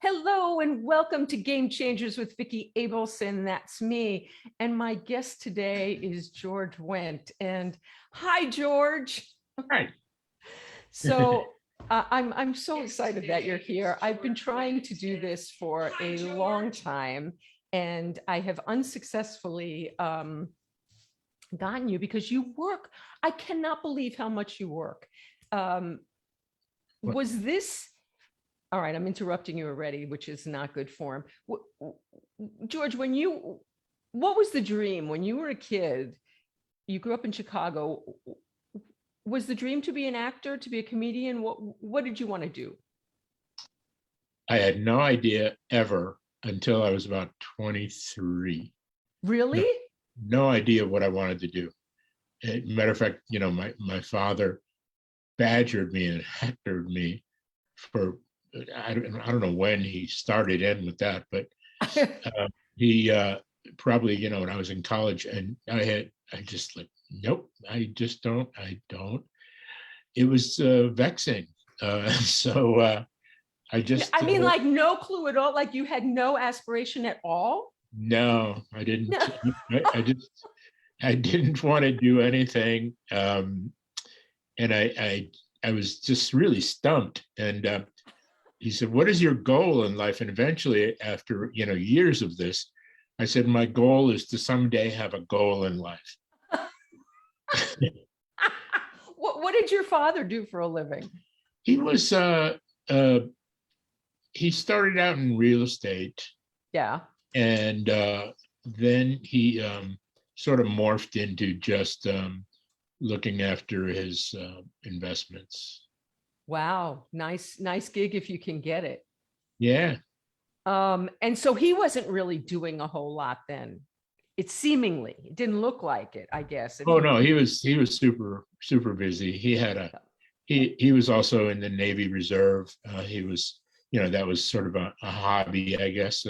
Hello and welcome to Game Changers with Vicki Abelson. That's me. And my guest today is George Wendt. And hi, George. Right. So I'm so excited that you're here. I've been trying to do this for a long time, and I have unsuccessfully gotten you because you work. I cannot believe how much you work. Was this all right? I'm interrupting you already, which is not good form. George, what was the dream when you were a kid? You grew up in Chicago. Was the dream to be an actor, to be a comedian? What did you want to do? I had no idea ever until I was about 23. Really? No idea what I wanted to do. Matter of fact, my father badgered me and hectored me for, I don't know when he started in with that, but he probably, when I was in college, and I just like, nope, I don't. It was vexing. So I just, I mean, like no clue at all. Like you had no aspiration at all. no, I didn't. No. I didn't want to do anything, and I was just really stumped. And he said, "What is your goal in life?" And eventually, after years of this, I said, "My goal is to someday have a goal in life." What did your father do for a living? He was he started out in real estate, Yeah. and then he sort of morphed into just looking after his investments. Wow. Nice gig if you can get it. Yeah. And so he wasn't really doing a whole lot then. It didn't look like it, I guess. Oh no, he was super busy. He was also in the Navy Reserve. He was, that was sort of a hobby, I guess.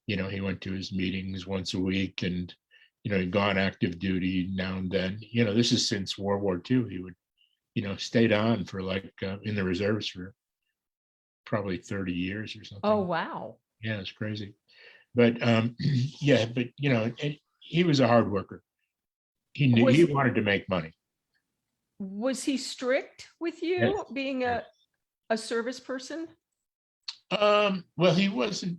He went to his meetings once a week, and he'd gone active duty now and then. This is since World War II. He would, stayed on for like in the reserves for probably 30 years or something. Oh, wow. Yeah, it's crazy. But yeah, but he was a hard worker. He wanted to make money. Was he strict with Yes. you being a service person? Well, he wasn't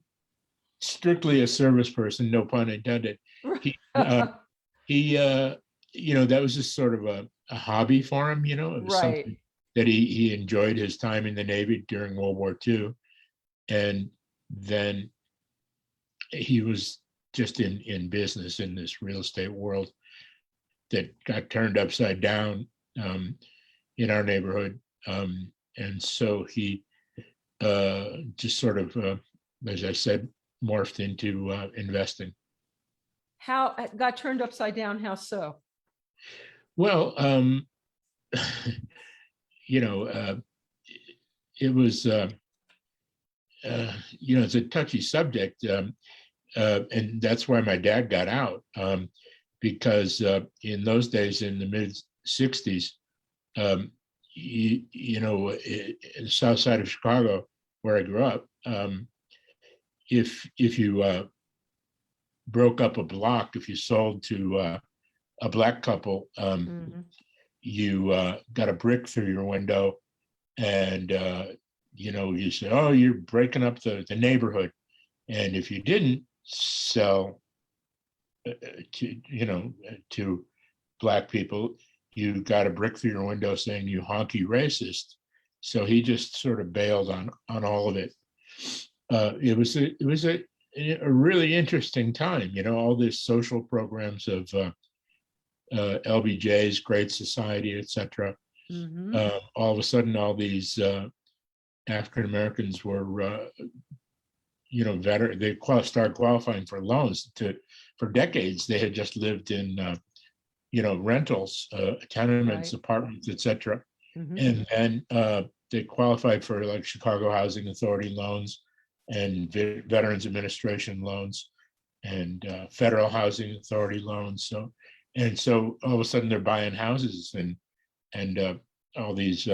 strictly a service person, no pun intended. He he that was just sort of a hobby for him. It was Right. something that he enjoyed his time in the Navy during World War II, and then he was just in business in this real estate world that got turned upside down in our neighborhood, and so he just sort of, as I said, morphed into investing. How got turned upside down? How so? Well, it was, it's a touchy subject, and that's why my dad got out, because in those days, in the mid '60s, in the south side of Chicago, where I grew up, if you broke up a block, if you sold to a black couple, you got a brick through your window, and you say, "Oh, you're breaking up the neighborhood." And if you didn't sell to black people, you got a brick through your window saying, "You honky racist." So he just sort of bailed on all of it. It was a really interesting time, all these social programs of LBJ's, Great Society, etc. All of a sudden, all these African Americans were, veteran. They started qualifying for loans. For decades, they had just lived in, rentals, tenements, Right. apartments, etc. And then they qualified for like Chicago Housing Authority loans and Veterans Administration loans and Federal Housing Authority loans. So all of a sudden they're buying houses, and all these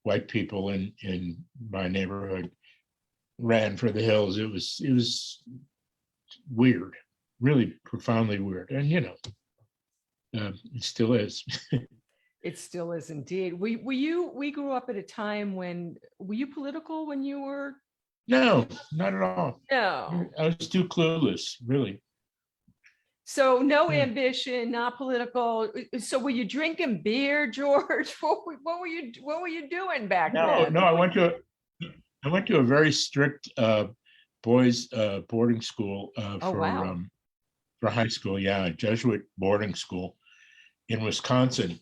white people in my neighborhood ran for the hills. It was weird, really profoundly weird, and it still is. It still is indeed. We grew up at a time when, were you political when you were? No, not at all. No. I was too clueless, really. So no Yeah. ambition, not political. So were you drinking beer, George? What were you doing back No, then? no. I went to a very strict boys boarding school Oh, wow. for high school. Yeah, a Jesuit boarding school in Wisconsin,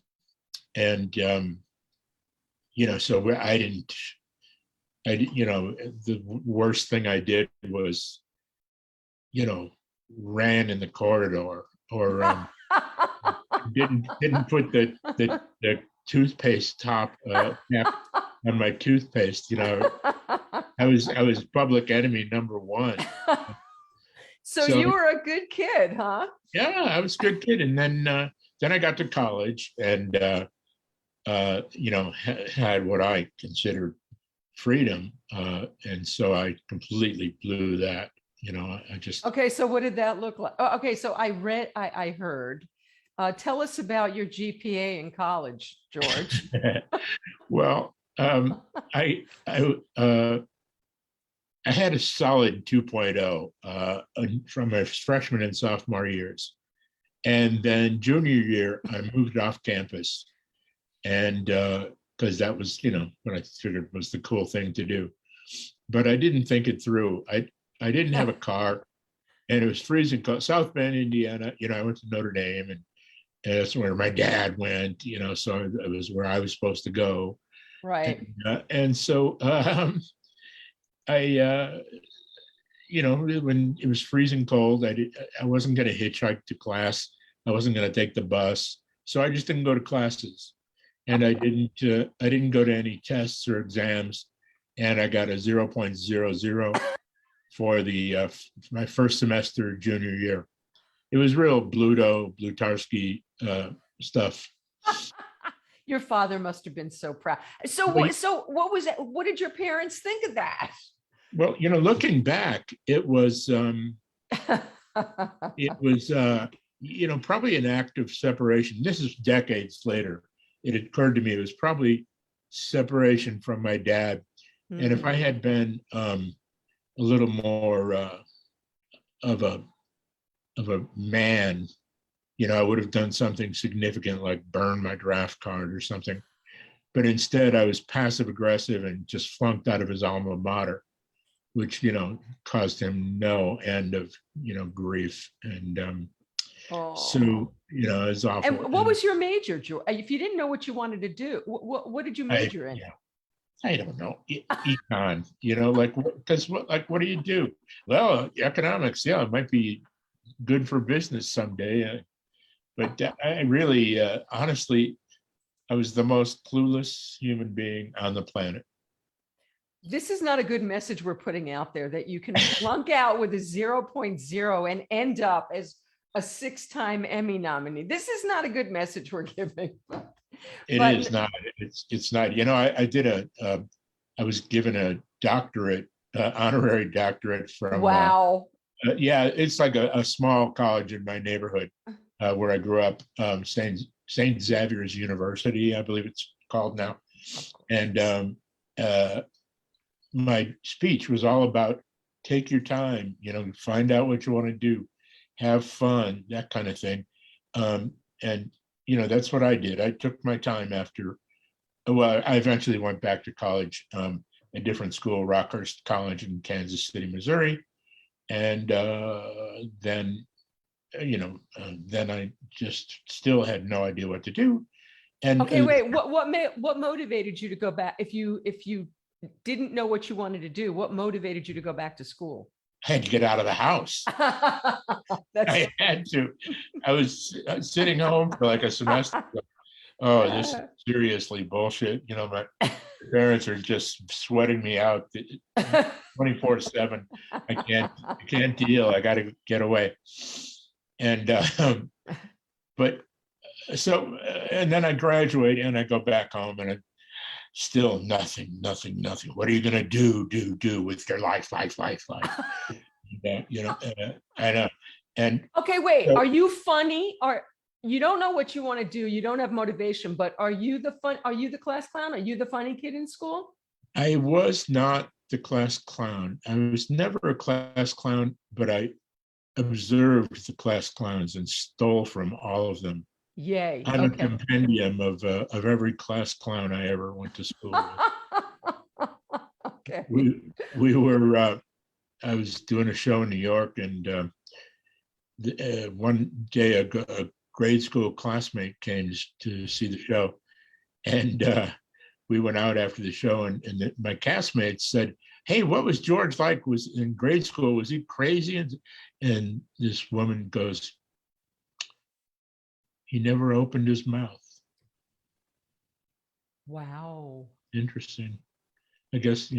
and so I didn't. The worst thing I did was, ran in the corridor or didn't put the toothpaste top cap on my toothpaste. I was public enemy number one. So So you were a good kid, huh? yeah, I was a good kid, and then I got to college and had what I considered freedom, and so I completely blew that. I just Okay, so what did that look like? Oh, okay, so I heard. Tell us about your GPA in college, George. well, I had a solid 2.0 from my freshman and sophomore years. And then junior year, I moved off campus. And because that was, what I figured was the cool thing to do. But I didn't think it through. I didn't have a car, and it was freezing cold. South Bend, Indiana. I went to Notre Dame, and that's where my dad went. So it was where I was supposed to go. Right. And so I, when it was freezing cold, I wasn't going to hitchhike to class. I wasn't going to take the bus, so I just didn't go to classes, and I didn't go to any tests or exams, and I got a 0.00 for the my first semester junior year. It was real Blutarski stuff. Your father must have been so proud. So Well, what was it? What did your parents think of that? Well, looking back, it was probably an act of separation. This is decades later. It occurred to me it was probably separation from my dad. And if I had been a little more of a man, I would have done something significant like burn my draft card or something. But instead, I was passive aggressive and just flunked out of his alma mater, which caused him no end of grief, and so it's awful. And what was your major, George? If you didn't know what you wanted to do, what did you major in? I don't know, econ. What do you do? Well, economics, yeah, it might be good for business someday, but I really, honestly, I was the most clueless human being on the planet. This is not a good message we're putting out there, that you can flunk out with a 0.0 and end up as a 6-time Emmy nominee. This is not a good message we're giving. It is not. It's not. I was given a doctorate, honorary doctorate from. Wow. Yeah, it's like a small college in my neighborhood where I grew up, St. Xavier's University, I believe it's called now, and my speech was all about take your time, find out what you want to do, have fun, that kind of thing. And that's what I did. I took my time after. Well, I eventually went back to college, a different school, Rockhurst College in Kansas City, Missouri, and then I just still had no idea what to do. And okay, wait. What motivated you to go back? If you didn't know what you wanted to do, what motivated you to go back to school? I had to get out of the house. I had to. I was sitting home for like a semester. Oh, this is seriously bullshit. My parents are just sweating me out 24/7. I can't deal. I got to get away. And but so and then I graduate and I go back home and Still nothing, nothing, nothing. What are you going to do with your life? I know. And Okay, wait. so Are you funny? Or you don't know what you want to do? You don't have motivation, but are you the fun? Are you the class clown? Are you the funny kid in school? I was not the class clown. I was never a class clown, but I observed the class clowns and stole from all of them. Yay. I'm a Okay. compendium of every class clown I ever went to school with. Okay. We were I was doing a show in New York, and one day a grade school classmate came to see the show, and we went out after the show, and my castmates said, "Hey, what was George like? Was in grade school? Was he crazy?" And this woman goes, "He never opened his mouth." Wow. Interesting. I guess,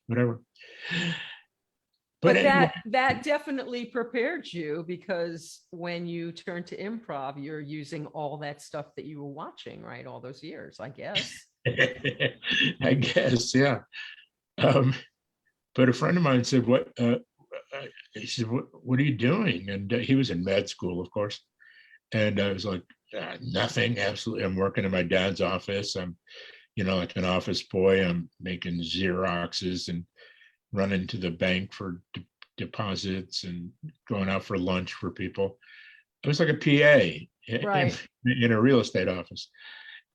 whatever. But But anyway, that definitely prepared you, because when you turn to improv, you're using all that stuff that you were watching, right? All those years, I guess. I guess, yeah. Um, but a friend of mine said, he said, what are you doing? And he was in med school, of course. And I was like, nothing, absolutely. I'm working in my dad's office. I'm, like an office boy. I'm making Xeroxes and running to the bank for deposits and going out for lunch for people. I was like a PA Right. in a real estate office.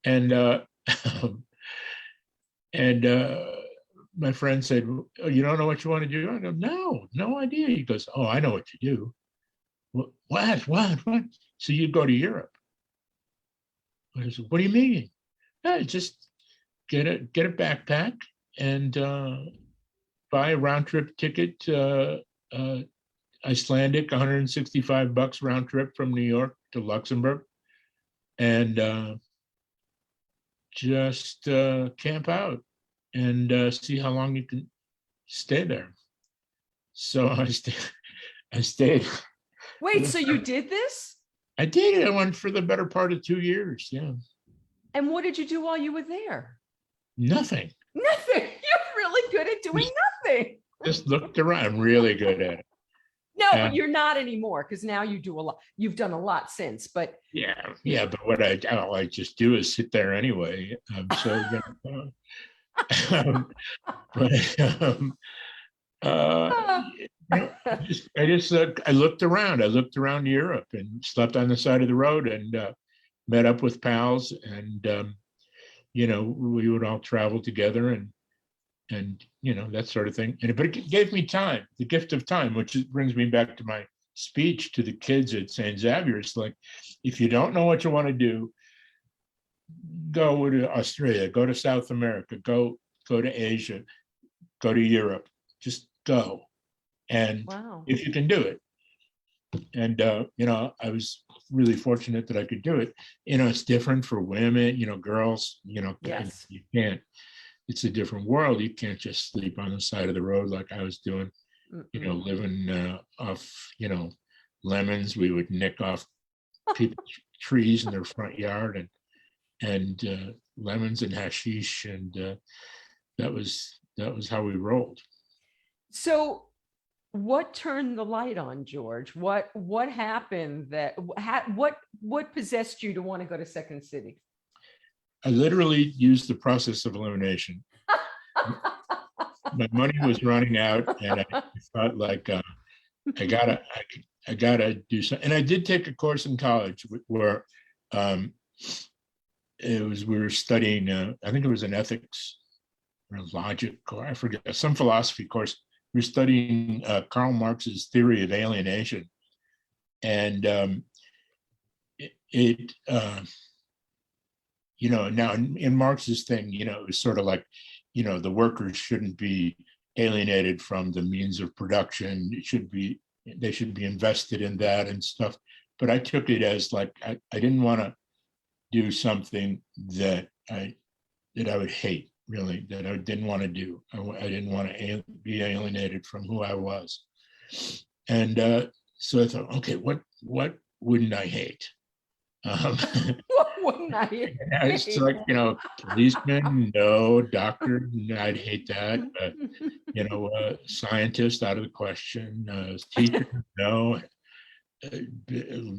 And, and my friend said, "Oh, you don't know what you want to do?" I go, no idea. He goes, "Oh, I know what you do." What? So you go to Europe. I said, "What do you mean?" Just get a backpack and buy a round trip ticket, Icelandic, $165 round trip from New York to Luxembourg, and just camp out and see how long you can stay there. So I stayed. Wait, so you did this? I did it. I went for the better part of 2 years. Yeah, And what did you do while you were there? nothing. Nothing. You're really good at doing Just, nothing. just looked around. I'm really good at it. No, but And you're not anymore, because now you do a lot. You've done a lot since, but yeah. But what all I just do is sit there anyway. So but I looked around. I looked around Europe and slept on the side of the road and met up with pals, and we would all travel together and that sort of thing. But it gave me time, the gift of time, which brings me back to my speech to the kids at St. Xavier's. Like, if you don't know what you want to do, go to Australia, go to South America, go to Asia, go to Europe. Just go, and wow. if you can do it. And I was really fortunate that I could do it. It's different for women, girls. Yes. You can't. It's a different world. You can't just sleep on the side of the road like I was doing. Mm-mm. Living off lemons. We would nick off people's trees in their front yard, and lemons and hashish, and that was how we rolled. So what turned the light on, George? What happened that what possessed you to want to go to Second City? I literally used the process of elimination. My money was running out, and I thought, like, I gotta do something. And I did take a course in college where we were studying. I think it was an ethics or logic, or I forget, some philosophy course. We were studying Karl Marx's theory of alienation, and now in Marx's thing, it was sort of like, the workers shouldn't be alienated from the means of production. They should be invested in that and stuff. But I took it as like, I didn't want to do something that I would hate, really, that I didn't want to do. I didn't want to be alienated from who I was. And so I thought, okay, what wouldn't I hate? Um, wouldn't I? And it's like, policeman, no, doctor, I'd hate that. Scientist, out of the question. Teacher, no.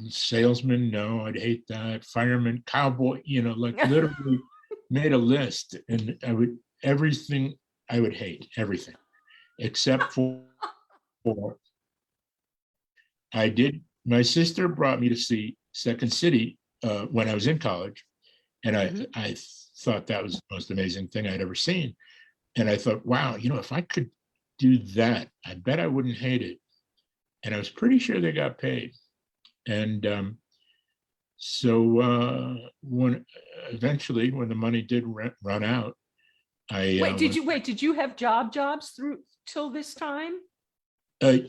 Salesman, no, I'd hate that. Fireman, cowboy, like literally made a list, and everything I would hate, everything, except for my sister brought me to see Second City when I was in college, and I thought that was the most amazing thing I'd ever seen. And I thought, wow, if I could do that, I bet I wouldn't hate it. And I was pretty sure they got paid. And so when eventually, when the money did run out, did you have jobs through till this time? I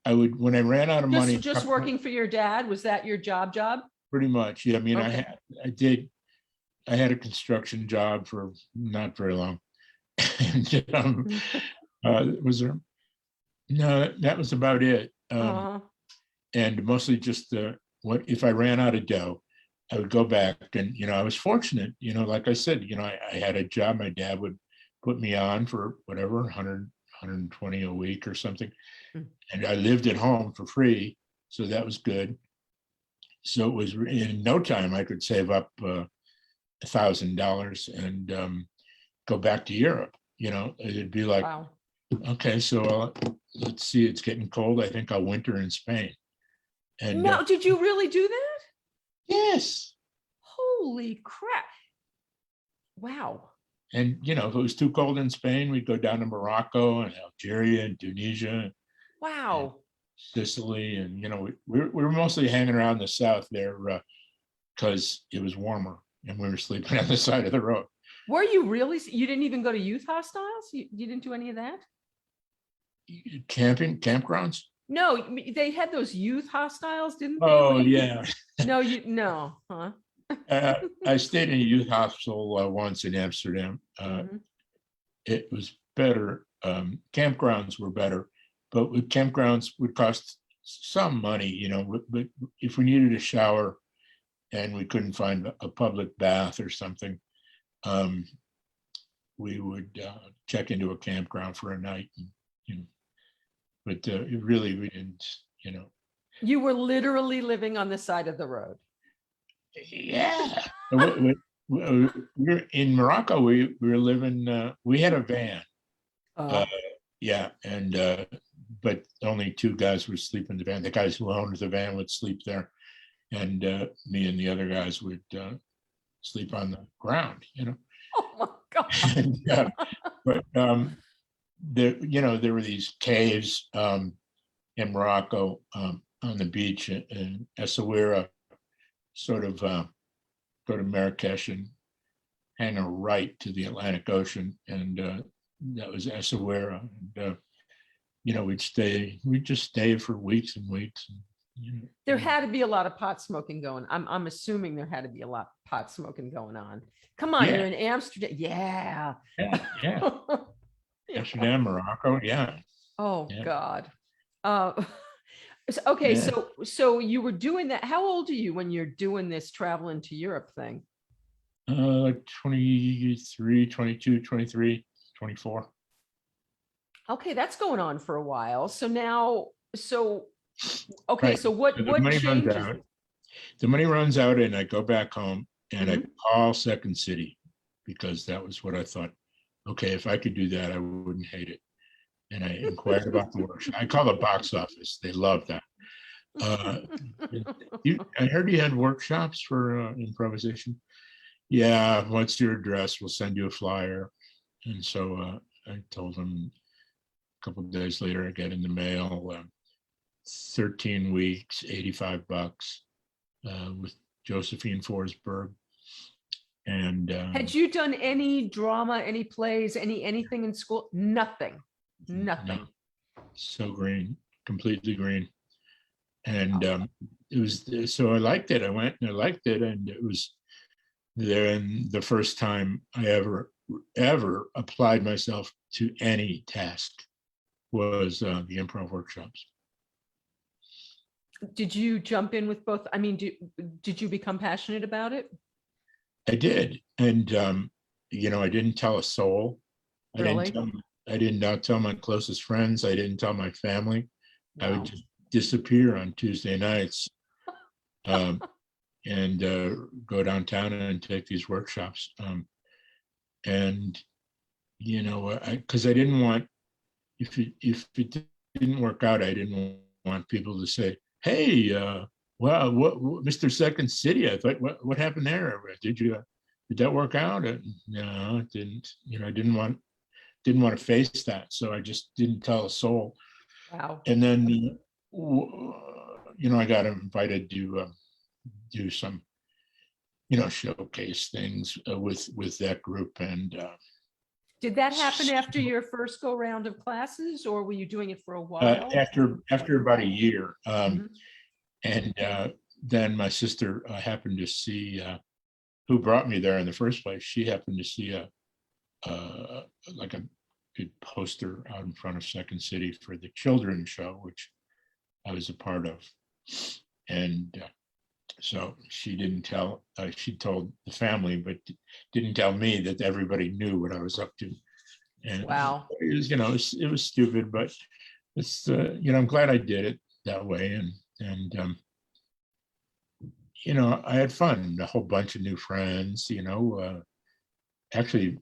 would, when I ran out of money, just working for your dad, was that your job? Pretty much, yeah. I mean, Okay. I had a construction job for not very long. And was there? No, that was about it. And mostly just what if I ran out of dough, I would go back, and I was fortunate. Like I said, I had a job. My dad would put me on for whatever 120 a week or something, and I lived at home for free, so that was good. So it was in no time I could save up $1,000 and go back to Europe. It'd be like, wow. Okay, so let's see, it's getting cold. I think I'll winter in Spain. And no, did you really do that? Yes. Holy crap! Wow. And if it was too cold in Spain, we'd go down to Morocco and Algeria and Tunisia. Wow. And Sicily, and we were mostly hanging around the south there because it was warmer, and we were sleeping on the side of the road. Were you really? You didn't even go to youth hostels? You didn't do any of that? Campgrounds? No, they had those youth hostels, didn't they? Oh, yeah. No, huh? I stayed in a youth hostel once in Amsterdam. It was better. Campgrounds were better, but campgrounds would cost some money, but if we needed a shower and we couldn't find a public bath or something, we would check into a campground for a night. And, but it really, we didn't, You were literally living on the side of the road. Yeah. We're in Morocco. We were living, we had a van. Yeah. And, but only two guys would sleep in the van. The guys who owned the van would sleep there. And me and the other guys would sleep on the ground, Oh my God. And, but there were these caves in Morocco on the beach in Essaouira, sort of go to Marrakesh and hang a right to the Atlantic Ocean, and that was Essaouira. And we'd just stay for weeks and weeks. And, there had to be a lot of pot smoking going. I'm assuming there had to be a lot of pot smoking going on. Come on, yeah. You're in Amsterdam. Yeah. Yeah. Amsterdam, Morocco. Yeah. Oh, yeah. God. Okay. Yeah. So you were doing that. How old are you when you're doing this traveling to Europe thing? Like 23, 22, 23, 24. Okay. That's going on for a while. So now, okay. Right. So what changes? The money runs out and I go back home and I call Second City because that was what I thought. Okay, if I could do that, I wouldn't hate it. And I inquired about the workshop. I call the box office. They love that. I heard you had workshops for improvisation. Yeah, what's your address? We'll send you a flyer. And so I told them a couple of days later, I get in the mail 13 weeks, $85 with Josephine Forsberg. And had you done any drama, any plays, anything in school? Nothing. No. So green, completely green. And it was, so I liked it. I went and I liked it. And it was then the first time I ever applied myself to any task was the improv workshops. Did you jump in with both? I mean, did you become passionate about it? I did. And, I didn't tell a soul. I didn't Really? tell, I did not tell my closest friends. I didn't tell my family. I would Wow. just disappear on Tuesday nights, um, and go downtown and take these workshops. And, because I didn't want, if it didn't work out, I didn't want people to say, "Hey, wow, what, Mr. Second City? I thought, what happened there? Did that work out?" No, it didn't. I didn't want to face that, so I just didn't tell a soul. Wow. And then, I got invited to do some, showcase things with that group, and Did that happen after your first go round of classes, or were you doing it for a uh, while? after about a year. Mhm. And then my sister happened to see, who brought me there in the first place. She happened to see like a big poster out in front of Second City for the children's show, which I was a part of. And so she didn't tell, she told the family, but didn't tell me that everybody knew what I was up to. And Wow. it was stupid, but it's, I'm glad I did it that way. And I had fun, a whole bunch of new friends, actually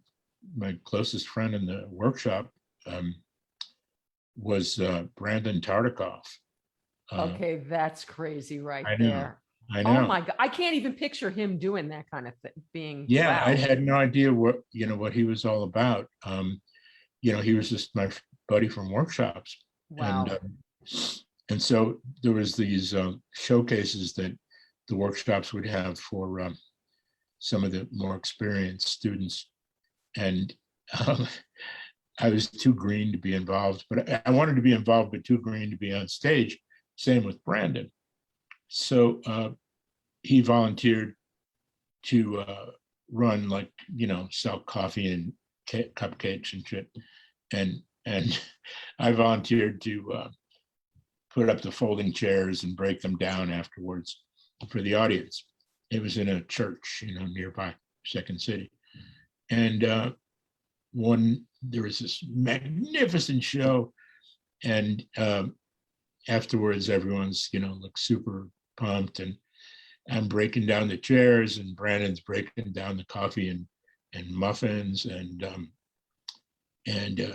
my closest friend in the workshop um, was Brandon Tartikoff. Okay, that's crazy right I know, there. I Oh know. my God. I can't even picture him doing that kind of thing, being, Yeah, I wow. had no idea what he was all about. He was just my buddy from workshops, and Wow. so there was these showcases that the workshops would have for some of the more experienced students, and um, I was too green to be involved, but I wanted to be involved, but too green to be on stage. Same with Brandon. So he volunteered to run, like, sell coffee and cupcakes and shit. And I volunteered to put up the folding chairs and break them down afterwards for the audience. It was in a church, nearby Second City. And there was this magnificent show, and afterwards everyone's like super pumped, and I'm breaking down the chairs, and Brandon's breaking down the coffee and muffins, and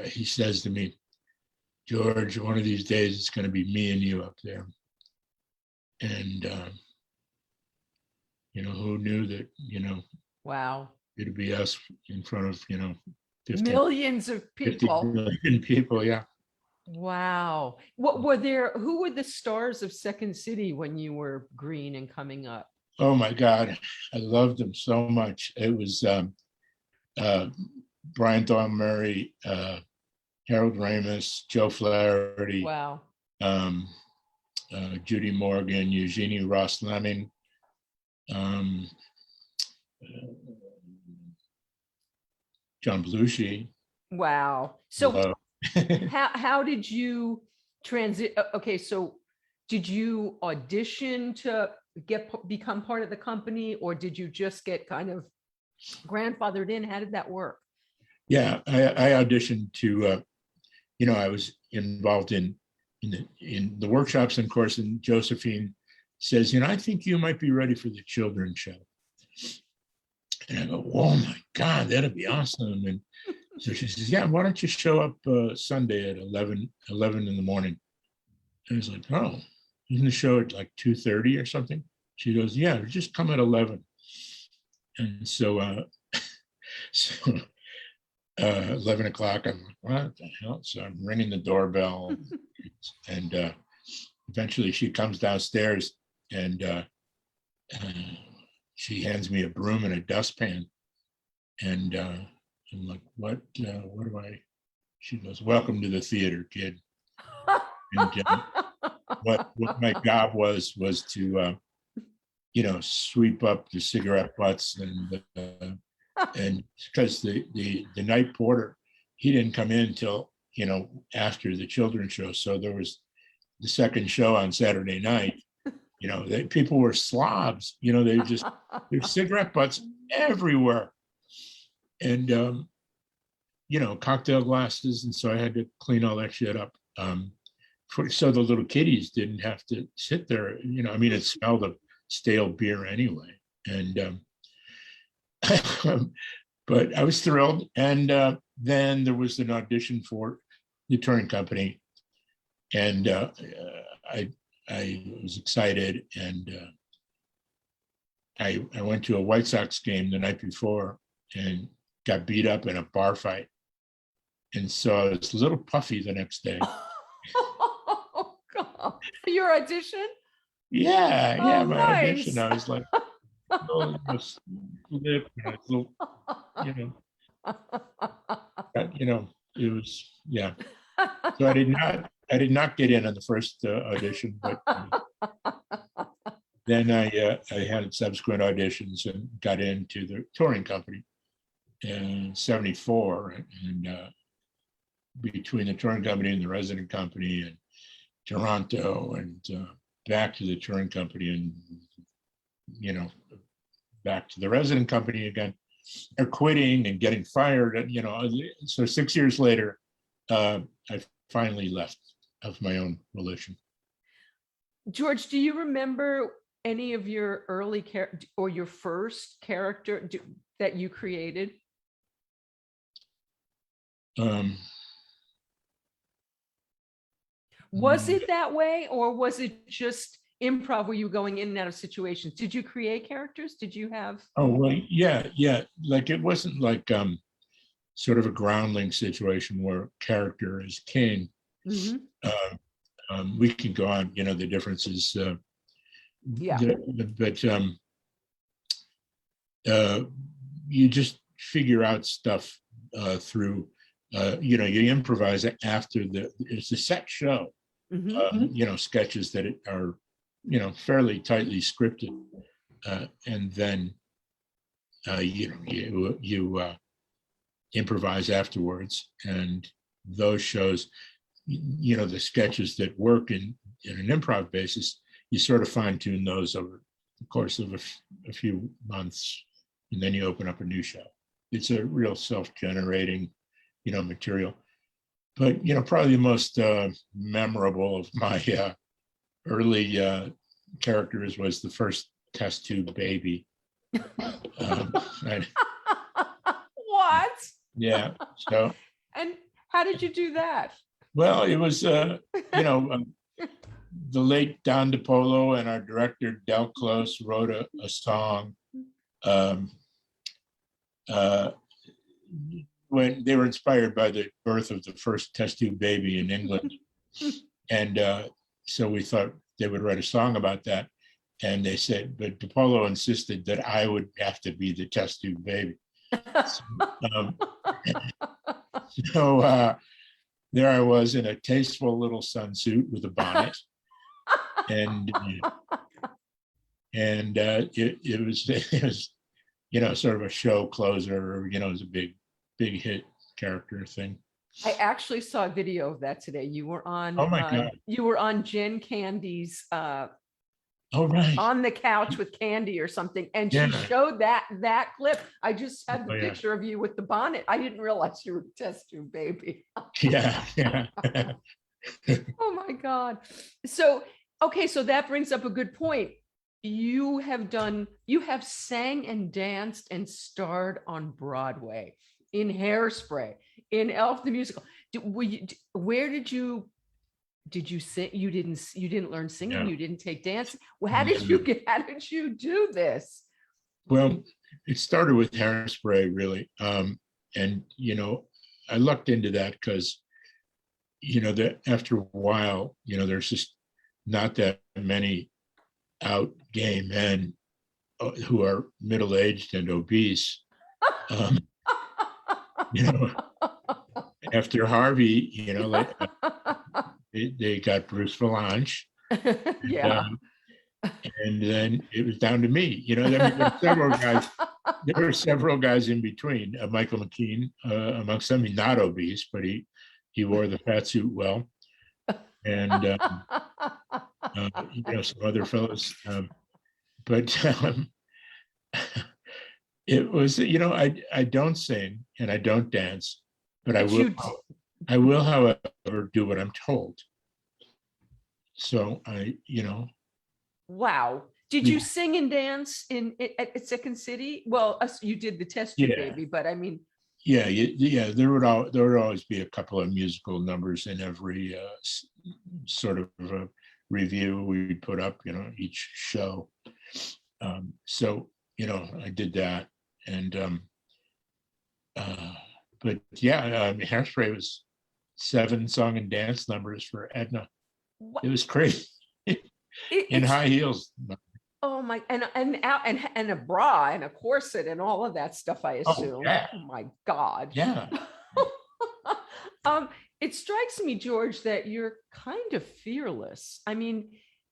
he says to me, "George, one of these days it's going to be me and you up there." And who knew that Wow. it'd be us in front of 50 Millions of 50 people. million people. Yeah. Wow. What were there? Who were the stars of Second City when you were green and coming up? Oh my God, I loved them so much. It was uh, Brian Thorne Murray, Harold Ramis, Joe Flaherty, Wow. um, Judy Morgan, Eugenie Ross Leming, um, John Belushi. Wow. So Hello. how did you transit? Okay, so did you audition to become part of the company, or did you just get kind of grandfathered in? How did that work? Yeah, I auditioned to. I was involved in the workshops, and of course, and Josephine says, I think you might be ready for the children's show. And I go, "Oh my God, that'd be awesome!" And so she says, "Yeah, why don't you show up Sunday at 11 in the morning?" And I was like, "Oh, isn't the show at like 2:30 or something?" She goes, "Yeah, just come at 11." And so, so 11 o'clock, I'm like, "What the hell?" So I'm ringing the doorbell, and eventually she comes downstairs, and she hands me a broom and a dustpan. And I'm like, what do I? She goes, "Welcome to the theater, kid." And what my job was to sweep up the cigarette butts, and because the night porter, he didn't come in until after the children's show. So there was the second show on Saturday night, People were slobs. There's cigarette butts everywhere, and cocktail glasses, and so I had to clean all that shit up. So the little kiddies didn't have to sit there. It smelled of stale beer anyway, and but I was thrilled. And then there was an audition for the touring company, and I was excited, and I went to a White Sox game the night before and got beat up in a bar fight, and so I was a little puffy the next day. Oh God! For your audition? Yeah, Oh, my nice. audition. I was like, lip, little, it was, yeah. So I did not get in on the first audition, but then I had subsequent auditions and got into the touring company in '74, and between the touring company and the resident company and Toronto, and back to the touring company, and back to the resident company again, or quitting and getting fired, and so 6 years later, I finally left of my own volition. George, do you remember any of your early or your first character that you created? Was it that way, or was it just improv where you were going in and out of situations? Did you create characters? Did you have? Oh, well, yeah. Like, it wasn't like sort of a groundling situation where character is king. We can go on, the differences. Yeah. But you just figure out stuff through, you improvise after it's a set show. Sketches that are, fairly tightly scripted, and then you improvise afterwards. And those shows, the sketches that work in an improv basis, you sort of fine tune those over the course of a few months, and then you open up a new show. It's a real self-generating, material. But probably the most memorable of my early characters was the first test tube baby. What? Yeah. So. And how did you do that? Well, it was the late Don DiPolo and our director Del Close wrote a song when they were inspired by the birth of the first test tube baby in England. And so we thought they would write a song about that. And they said, but DiPolo insisted that I would have to be the test tube baby. So there I was in a tasteful little sunsuit with a bonnet. And it was sort of a show closer, it was a big hit character thing. I actually saw a video of that today. You were on. Oh my God. You were on Jen Candy's. Right. On the couch with Candy or something, and she showed that clip. I just had the picture of you with the bonnet. I didn't realize you were a test tube baby. Yeah. Oh my God. So that brings up a good point. You have sang and danced and starred on Broadway, in Hairspray, in Elf the Musical. Where did you sing? You didn't learn singing. No. You didn't take dance. Well, how did you do this? Well, it started with Hairspray, really. And I lucked into that because that after a while, there's just not that many out gay men who are middle-aged and obese. After Harvey, they got Bruce Valanche. Yeah. And then it was down to me. There were several guys in between. Michael McKean, amongst them, not obese, but he wore the fat suit well. And some other fellows. But it was, I don't sing and I don't dance, but But you, I will, however, do what I'm told. So wow. Did we- you sing and dance at Second City? Well, you did the test tube Yeah. baby, but I mean, yeah. There would always be a couple of musical numbers in every sort of review we'd put up, each show. So I did that, and but yeah, Hairspray was 7 song and dance numbers for Edna. what, It was crazy. In it's high heels. oh my, and a bra and a corset and all of that stuff, I assume. Yeah. Oh my God. Yeah. It strikes me, George, that you're kind of fearless. I mean,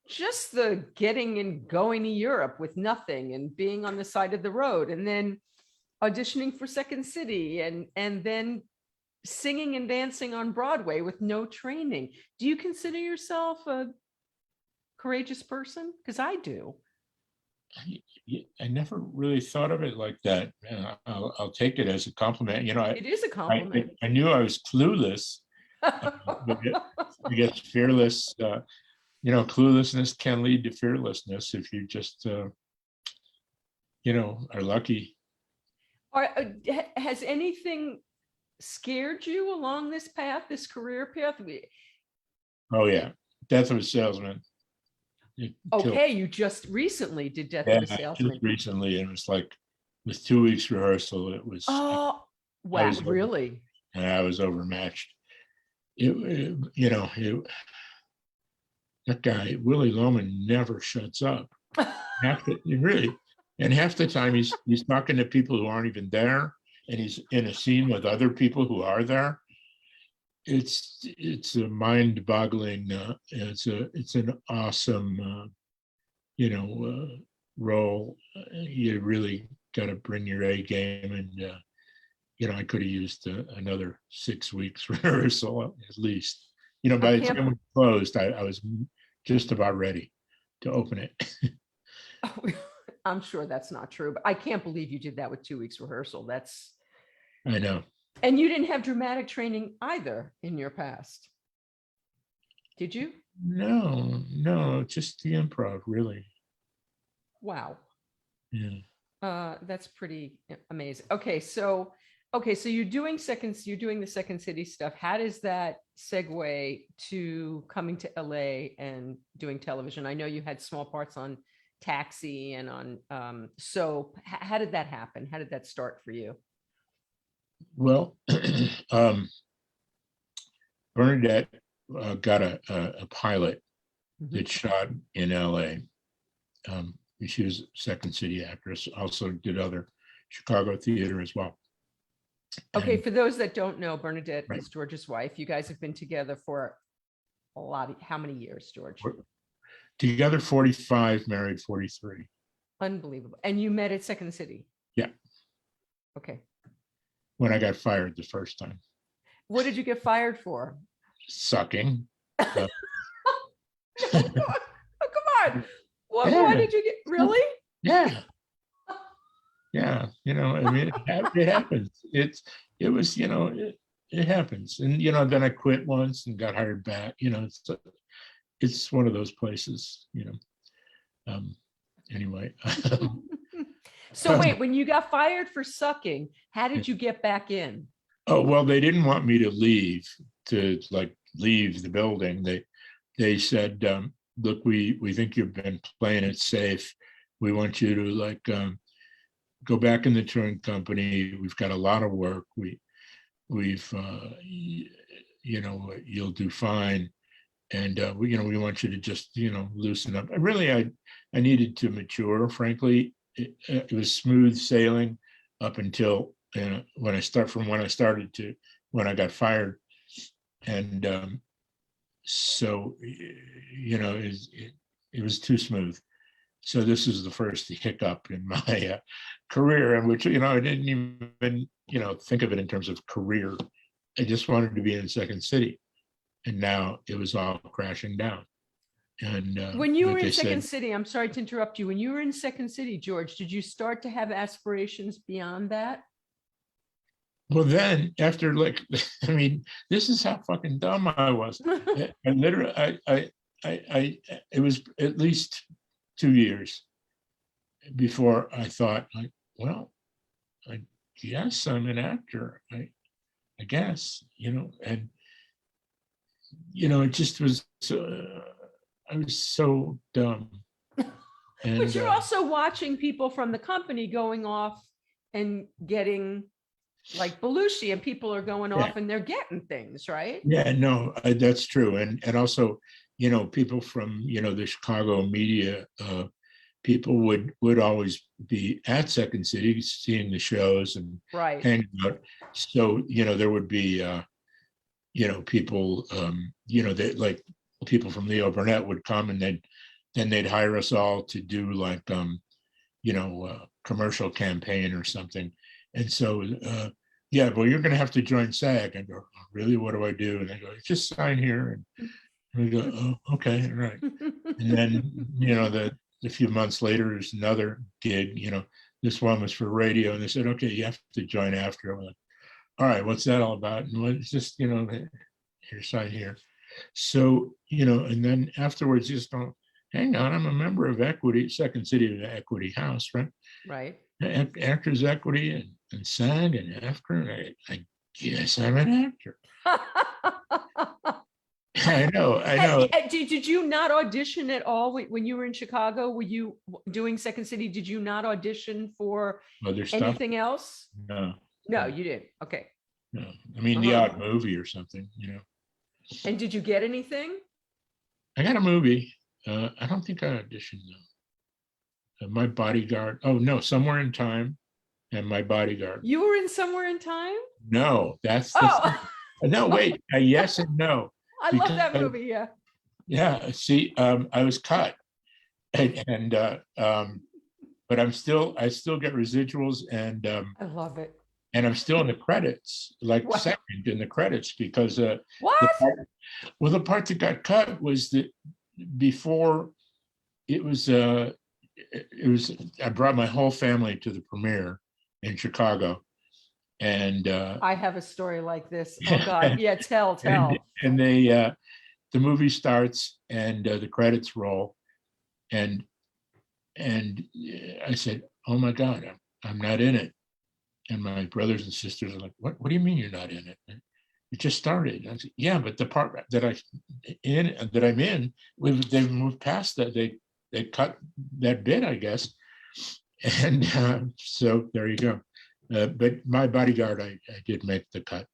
just the getting and going to Europe with nothing and being on the side of the road and then auditioning for Second City and then singing and dancing on Broadway with no training. Do you consider yourself a courageous person? Because I do. I never really thought of it like that. I'll take it as a compliment. It is a compliment. I knew I was clueless. But I guess fearless, cluelessness can lead to fearlessness if you just, are lucky. Has anything scared you along this path, this career path? Oh yeah, Death of a Salesman. Okay, you just recently did Death of a Salesman. Just recently, and it was like with 2 weeks rehearsal, it was. Oh, wow, really? And I was overmatched. That guy Willie Loman never shuts up. Really, and half the time he's talking to people who aren't even there, and he's in a scene with other people who are there. It's a mind-boggling. It's an awesome, role. You really got to bring your A game, and I could have used another 6 weeks rehearsal at least. By the time we closed, I was just about ready to open it. I'm sure that's not true, but I can't believe you did that with 2 weeks rehearsal. I know. And you didn't have dramatic training either in your past, did you? No, just the improv, really. Wow. Yeah. That's pretty amazing. Okay, so you're doing the Second City stuff. How does that segue to coming to LA and doing television? I know you had small parts on Taxi and on Soap. How did that happen? How did that start for you? Well, Bernadette got a pilot that shot in LA. She was a Second City actress, also did other Chicago theater as well. Okay, for those that don't know, Bernadette is George's wife. You guys have been together for how many years, George? Together 45, married 43. Unbelievable. And you met at Second City? Yeah. Okay. When I got fired the first time. What did you get fired for? Sucking. Oh, come on. Why did you get, really? Yeah. Yeah. I mean, it happens. It was, it happens. And, then I quit once and got hired back. It's one of those places, anyway. So wait, when you got fired for sucking, how did you get back in? Oh, well, they didn't want me to leave the building. They said, look, we think you've been playing it safe. We want you to go back in the touring company. We've got a lot of work. We've you'll do fine. And we want you to just loosen up. I needed to mature, frankly. It was smooth sailing up until when I started to when I got fired, and so it was too smooth. So this is the first hiccup in my career, in which I didn't even think of it in terms of career. I just wanted to be in Second City, and now it was all crashing down. And When you like were I in Second said, City, I'm sorry to interrupt you. When you were in Second City, George, did you start to have aspirations beyond that? well, then after like, I mean, this is how fucking dumb I was. I literally, it was at least 2 years before I thought, like, well, I guess I'm an actor. I guess, and it just was. I was so dumb, But and you're also watching people from the company going off and getting like Belushi, and people are going yeah, off and they're getting things, right? yeah, no, that's true, and also, people from the Chicago media. People would always be at Second City, seeing the shows and Right. hanging out. So there would be people that like people from Leo Burnett would come, and then they'd hire us all to do like commercial campaign or something. And so yeah, well, you're going to have to join SAG. I go, oh, really? What do I do? And they go, just sign here. And we go, oh, okay, all right. And then a few months later, there's another gig. This one was for radio, and they said, okay, you have to join after. I'm like, all right, what's that all about? And it's just here, sign here. So and then afterwards, just don't hang on. I'm a member of Equity, Second City Equity House, right? Right. Actors Equity and SAG and after. I guess I'm an actor. I know. Did you not audition at all when you were in Chicago? Were you doing Second City? Did you not audition for Other stuff? anything else? No. No, you didn't. Okay. No. I mean, the odd movie or something, And did you get anything? I got a movie. I don't think I auditioned though. My Bodyguard. Oh no, Somewhere in Time, and My Bodyguard. You were in Somewhere in Time? No, that's the Oh, no. Wait, yes and no. I love that movie. Yeah. Yeah. See, I was cut, and but I still get residuals, and I love it. and I'm still in the credits, like What? second in the credits, because What? the part that got cut was that before it was I brought my whole family to the premiere in Chicago, and I have a story like this. Oh God. Yeah, tell. and they the movie starts, and the credits roll, and I said, oh my God, I'm not in it. And my brothers and sisters are like, what do you mean you're not in it? It just started. And I said, yeah, but the part that I'm in, they've moved past that. They cut that bit, I guess. And so there you go. But My Bodyguard, I did make the cut.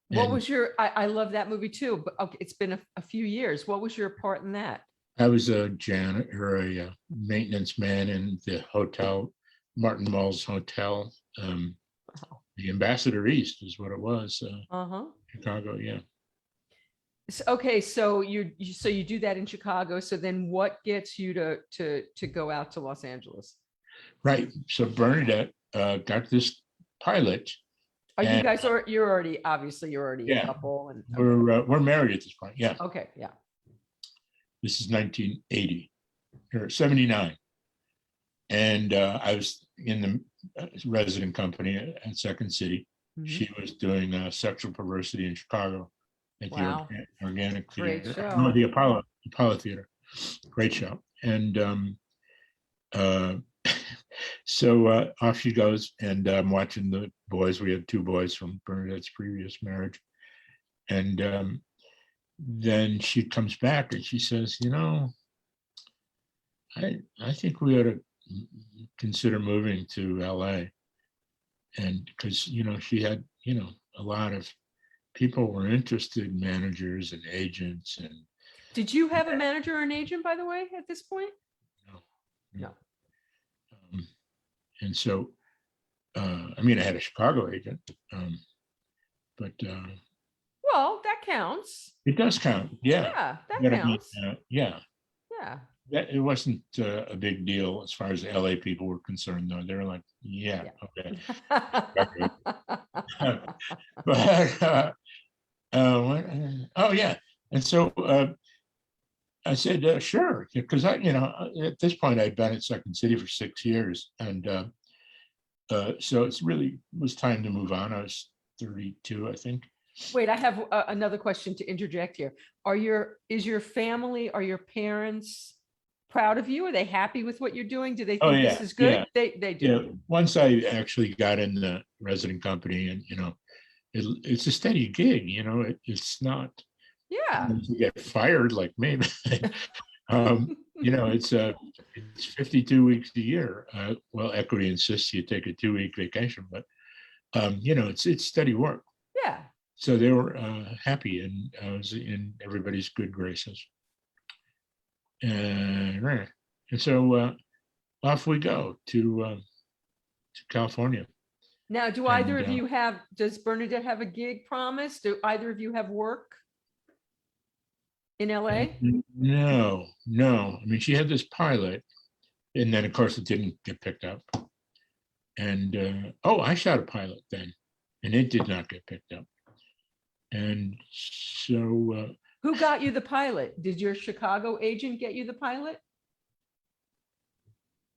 What was your? I love that movie too. But okay, it's been a few years. What was your part in that? I was a janitor or a maintenance man in the hotel, Martin Mull's Hotel. The Ambassador East is what it was. Chicago, yeah. So, okay, so you do that in Chicago. So then, what gets you to go out to Los Angeles? Right. So Bernadette got this pilot. Are you guys you're already a couple, and we're married at this point. Yeah. Okay. Yeah. This is 1980 or 79, and I was in the resident company at Second City. Mm-hmm. She was doing Sexual Perversity in Chicago at the Organic Theater. No, the Apollo Theater. Great show. And so off she goes, and I'm watching the boys. We had two boys from Bernadette's previous marriage. And then she comes back and she says, I think we ought to consider moving to LA. And because, she had, a lot of people were interested, managers and agents. And did you have a manager or an agent, by the way, at this point? No. And so, I mean, I had a Chicago agent, but well, that counts. It does count. Yeah. Yeah, that counts. Yeah. Yeah. It wasn't a big deal as far as the LA people were concerned, though. They were like, yeah. Okay. But oh yeah. And so I said, sure, because at this point I'd been at Second City for 6 years, and so it's really was time to move on. I was 32, I think. Wait, I have another question to interject here. Is your family, are your parents proud of you? Are they happy with what you're doing? Do they Oh think this yeah, is yeah, good? They do. yeah. Once I actually got in the resident company, and it's a steady gig. It's not Yeah. to get fired like me. um, it's 52 weeks a year. Well, equity insists you take a 2-week vacation, but it's steady work. Yeah. So they were happy, and I was in everybody's good graces. And so off we go to California. Now, do either And of you does Bernadette have a gig promise? Do either of you have work in LA? no. I mean, she had this pilot, and then of course it didn't get picked up. And I shot a pilot then, and it did not get picked up. And so Who got you the pilot? Did your Chicago agent get you the pilot?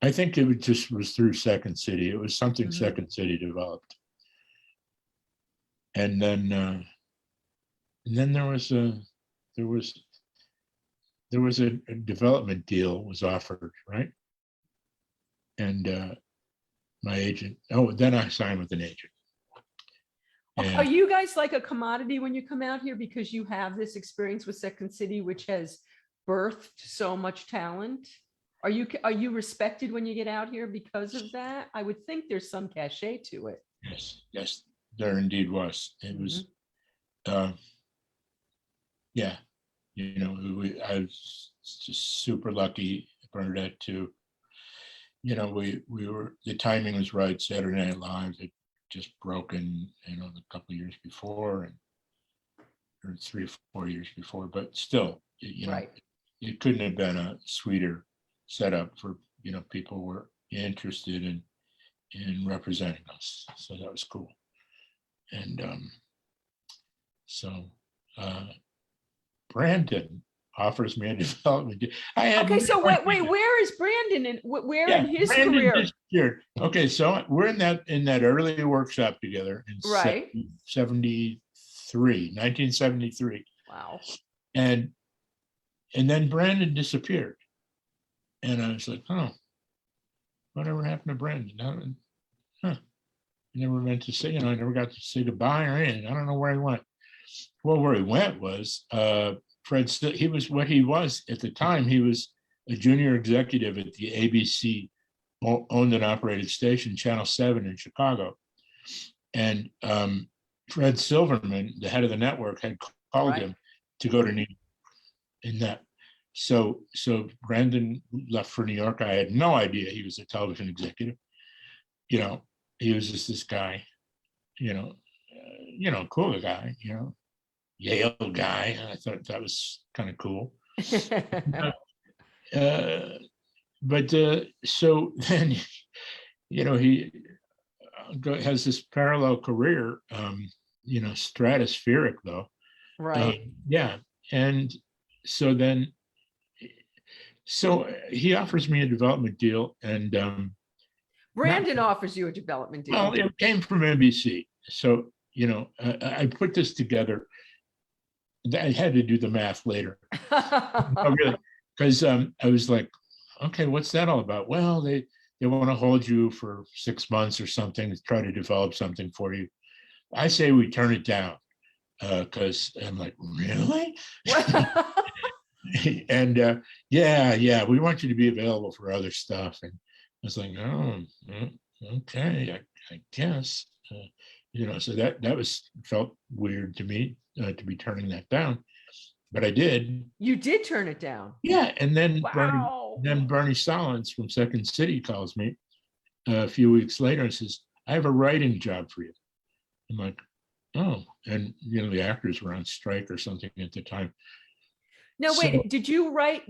I think it was through Second City. It was something Second City developed. And then there was a development deal was offered, right? And my agent, then I signed with an agent. Are you guys like a commodity when you come out here because you have this experience with Second City, which has birthed so much talent? Are you respected when you get out here because of that? I would think there's some cachet to it. Yes, there indeed was. It was, yeah. I was just super lucky, Bernadette, to, the timing was right. Saturday Night Live had just broken, a couple of years before, or 3 or 4 years before, but still, Right. It couldn't have been a sweeter setup for, people who were interested in representing us. So that was cool. And so Brandon offers me a development deal. Okay, so wait, where is Brandon in his Brandon career? Disappeared. Okay, so we're in that early workshop together in Right. 1973. Wow. And then Brandon disappeared. And I was like, whatever happened to Brandon? I never meant to say, I never got to say goodbye or anything. I don't know where he went. Well, where he went was Fred. He was what he was at the time. He was a junior executive at the ABC owned and operated station, Channel 7 in Chicago. And Fred Silverman, the head of the network, had called him to go to New York. In that, so Brandon left for New York. I had no idea he was a television executive. He was just this guy, cool guy, Yale guy. I thought that was kind of cool. But so then, he has this parallel career, stratospheric though. Right. Yeah. And so he offers me a development deal, and Brandon offers you a development deal. Well, it came from NBC. So, I put this together. I had to do the math later. Really, because I was like, okay, what's that all about? Well, they want to hold you for 6 months or something to try to develop something for you. I say we turn it down because I'm like, really? And yeah, we want you to be available for other stuff. And I was like, okay, I guess. So that felt weird to me to be turning that down, but I did. You did turn it down. Yeah, and then wow. Bernie Solins from Second City calls me a few weeks later and says, "I have a writing job for you." I'm like, "Oh," and the actors were on strike or something at the time. Now wait, did you write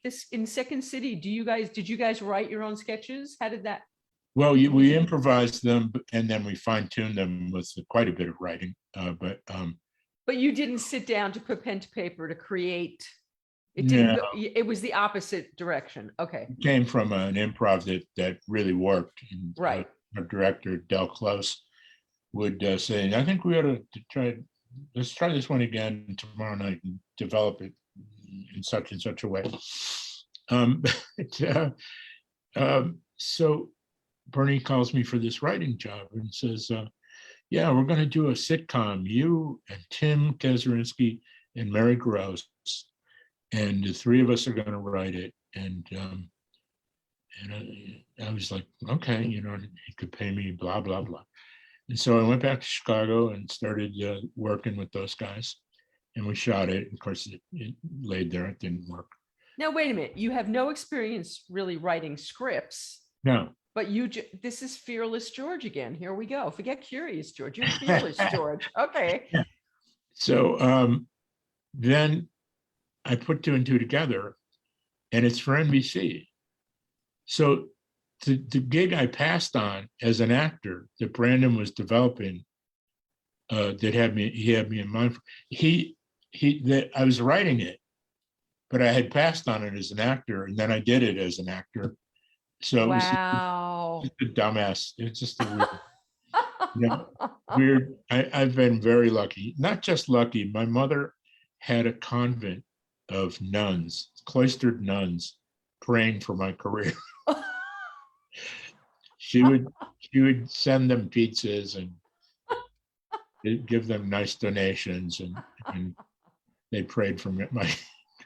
this in Second City? Did you guys write your own sketches? How did that? Well, we improvised them, and then we fine-tuned them with quite a bit of writing. But you didn't sit down to put pen to paper to create It didn't No, go, it was the opposite direction. Okay. it came from an improv that really worked. And Right. our director, Del Close, would say, I think we ought to let's try this one again tomorrow night and develop it in such and such a way. But, so Bernie calls me for this writing job and says, yeah, we're going to do a sitcom, you and Tim Kazurinsky and Mary Gross, and the three of us are going to write it. And I was like, okay, he could pay me, blah, blah, blah. And so I went back to Chicago and started working with those guys, and we shot it. Of course, it laid there, it didn't work. Now, wait a minute. You have no experience really writing scripts, No. but this is Fearless George again. Here we go. Forget Curious George. You're Fearless George. Okay. Yeah. So then I put two and two together, and it's for NBC. So the gig I passed on as an actor that Brandon was developing, that he had me in mind for, I was writing it, but I had passed on it as an actor, and then I did it as an actor. So wow. it was just a dumbass. It's just a weird. I've been very lucky. Not just lucky. My mother had a convent of nuns, cloistered nuns, praying for my career. She would send them pizzas and give them nice donations, and they prayed for my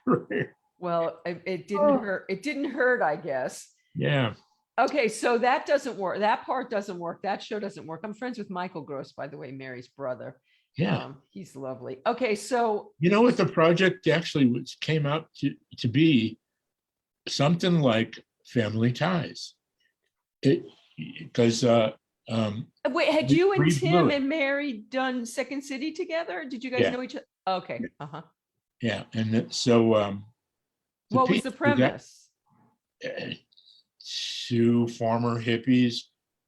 career. Well, it didn't hurt. It didn't hurt, I guess. Yeah. Okay, so that doesn't work. That part doesn't work. That show doesn't work. I'm friends with Michael Gross, by the way, Mary's brother. Yeah. He's lovely. Okay, so you know what the project actually came out to be? Something like Family Ties. Because wait, had you and Tim blew it. and Mary done Second City together? Did you guys Yeah. know each other? Okay. Uh-huh. Yeah, and so What was the premise? Two former hippies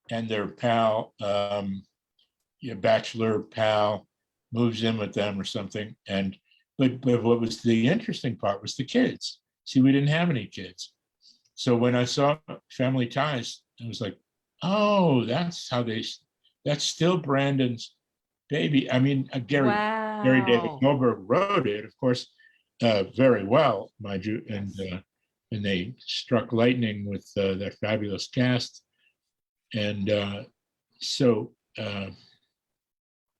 and their pal, bachelor pal, moves in with them or something. And but what was the interesting part was the kids. See, we didn't have any kids. So when I saw Family Ties, I was like, oh, that's still Brandon's baby. I mean, Gary David Goldberg wrote it, of course, very well, mind you, and they struck lightning with their fabulous cast. And so,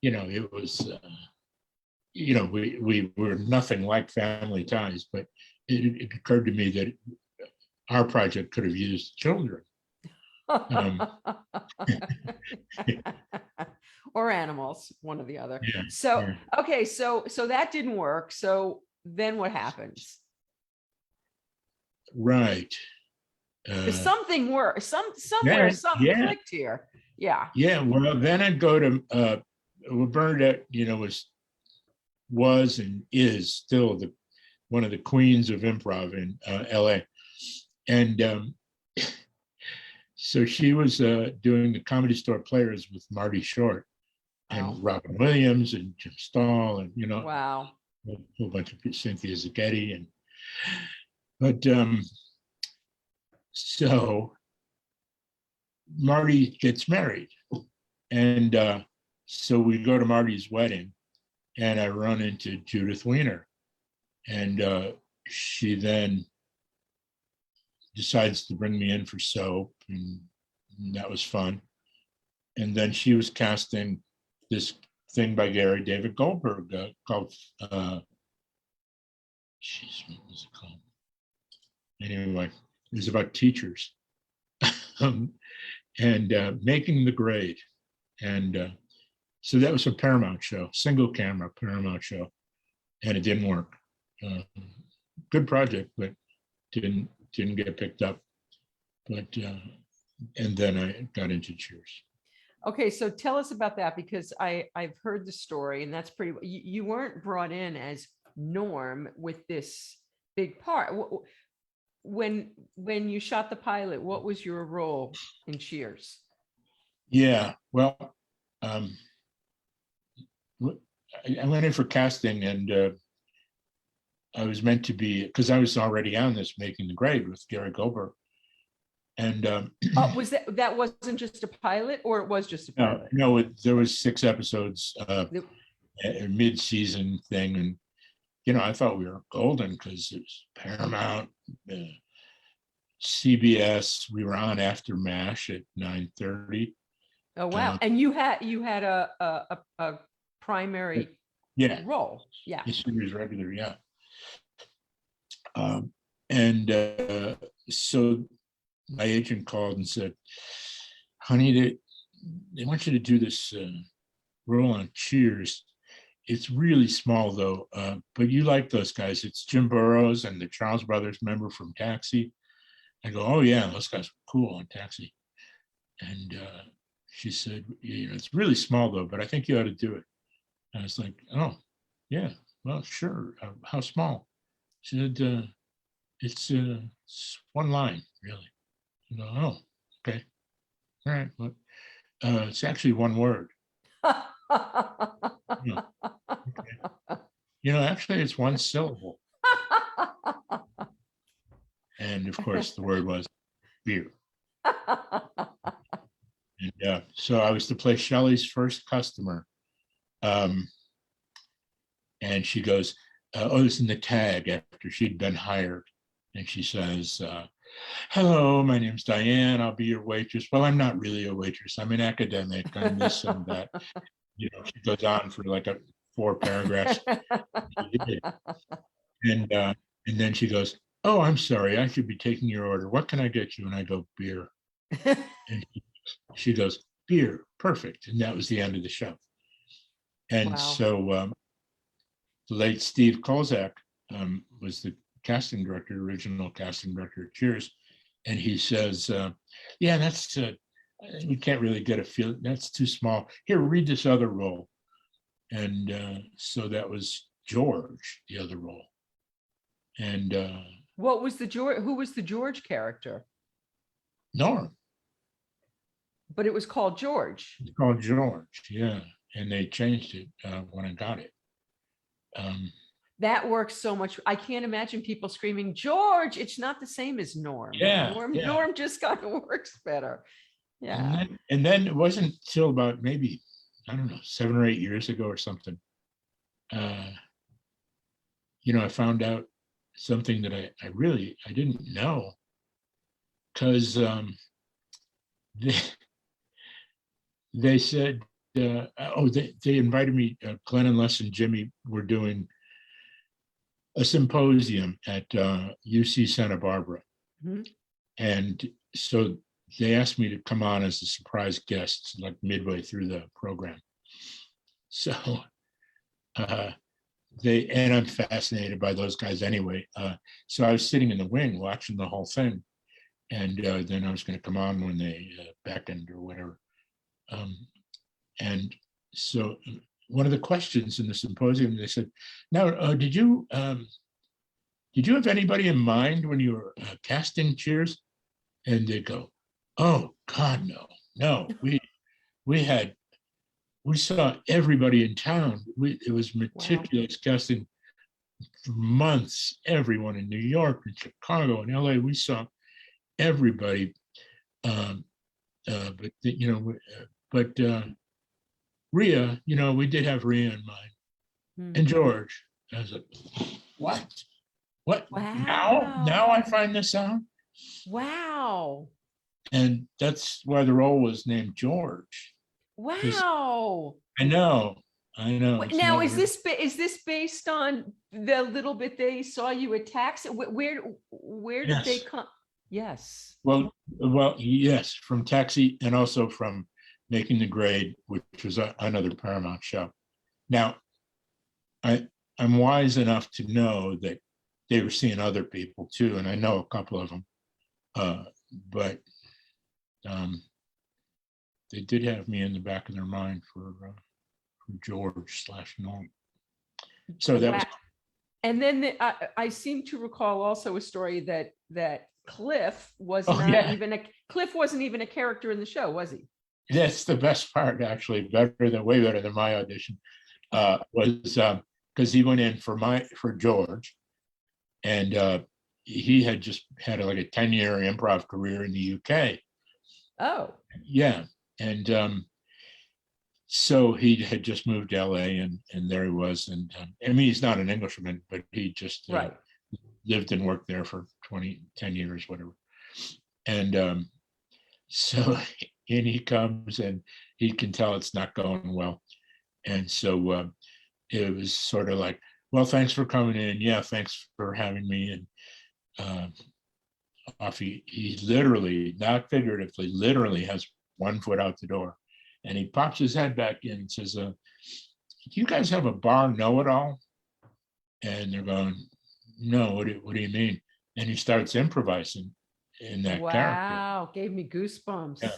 it was, we were nothing like Family Ties, but it occurred to me that our project could have used children. Or animals, one or the other. Yeah, so yeah. Okay, so that didn't work. So then what happens? Right. Something worked. Somewhere something clicked here. Yeah. Yeah. Well, then I'd go to Bernadette. Was and is still one of the queens of improv in LA, and so she was doing the Comedy Store Players with Marty Short and Robin Williams and Jim Stahl and wow, a whole bunch of Cynthia Zaghetti but so Marty gets married, and so we go to Marty's wedding, and I run into Judith Weiner, and she then decides to bring me in for soap, and that was fun. And then she was casting this thing by Gary David Goldberg called, what was it called? Anyway, it was about teachers and making the grade. And so that was a Paramount show, single camera Paramount show, and it didn't work. Good project, but didn't get picked up. But and then I got into Cheers. Okay, so tell us about that, because I've heard the story, and that's pretty. You weren't brought in as Norm with this big part. When you shot the pilot, what was your role in Cheers? Yeah, well, I went in for casting, and I was meant to be, because I was already on this Making the Grade with Gary Goldberg. And Oh, was that wasn't just a pilot, or it was just a pilot? no, there was 6 episodes, The- a mid-season thing. And, I thought we were golden because it was Paramount, CBS. We were on after MASH at 9:30. Oh, wow. And you had a primary Yeah. role. Yeah. A series regular, yeah. And so my agent called and said, honey, they want you to do this role on Cheers. It's really small, though, but you like those guys. It's Jim Burrows and the Charles Brothers member from Taxi. I go, oh, yeah, those guys were cool on Taxi. And she said, it's really small, though, but I think you ought to do it. And I was like, oh, yeah, well, sure. How small? She said, it's one line, really. I go, oh, okay. All right. Well, it's actually one word. Okay. Actually, it's one syllable. And of course, the word was beer. And so I was to play Shelley's first customer. And she goes, oh, it's in the tag after she'd been hired. And she says, hello, my name's Diane. I'll be your waitress. Well, I'm not really a waitress. I'm an academic. I'm this and that. She goes on for like 4 paragraphs. And then she goes, oh, I'm sorry. I should be taking your order. What can I get you? And I go, beer. And she goes, beer. Perfect. And that was the end of the show. And Wow. so the late Steve Kolzak was the casting director, original casting director of Cheers. And he says, yeah, that's, we can't really get a feel. That's too small. Here, read this other role. And so that was George, the other role. And what was the George? Who was the George character? Norm. But it was called George. It's called George, yeah. And they changed it when I got it. That works so much. I can't imagine people screaming, George. It's not the same as Norm. Yeah. Norm just kind of works better. Yeah. And then it wasn't till about maybe, I don't know, 7 or 8 years ago or something. I found out something that I didn't know, because they said, they invited me, Glenn and Les and Jimmy were doing a symposium at UC Santa Barbara. Mm-hmm. And so they asked me to come on as a surprise guest, like midway through the program. So and I'm fascinated by those guys anyway. So I was sitting in the wing watching the whole thing. And then I was going to come on when they beckoned or whatever. And so one of the questions in the symposium, they said, now, did you have anybody in mind when you were casting Cheers? And they go, oh God, no. We saw everybody in town. It was meticulous casting for months. Everyone in New York and Chicago and LA, we saw everybody. But Rhea, we did have Rhea in mind. Mm-hmm. And George. I was like, what? Wow. Now I find this out? Wow. And that's why the role was named George. Wow. I know. Now, is this based on the little bit they saw you at Taxi? Where did they come? Yes. Well, yes, from Taxi and also from Making the Grade, which was another Paramount show. Now, I'm wise enough to know that they were seeing other people too, and I know a couple of them, but they did have me in the back of their mind for George/Norm. So that was. And then I seem to recall also a story that Cliff was Cliff wasn't even a character in the show, was he? That's the best part, actually. Way better than my audition. Was because he went in for George, and he had just had like a 10-year improv career in the UK. Oh, Yeah, and so he had just moved to LA, and there he was. And I mean, he's not an Englishman, but he just right. lived and worked there for 10 years, whatever. And so in he comes, and he can tell it's not going well. And so it was sort of like, well, thanks for coming in. Yeah, thanks for having me. And off he literally, not figuratively, literally has one foot out the door. And he pops his head back in and says, do you guys have a bar know-it-all? And they're going, no, what do you mean? And he starts improvising in that character. Wow, gave me goosebumps. Yeah,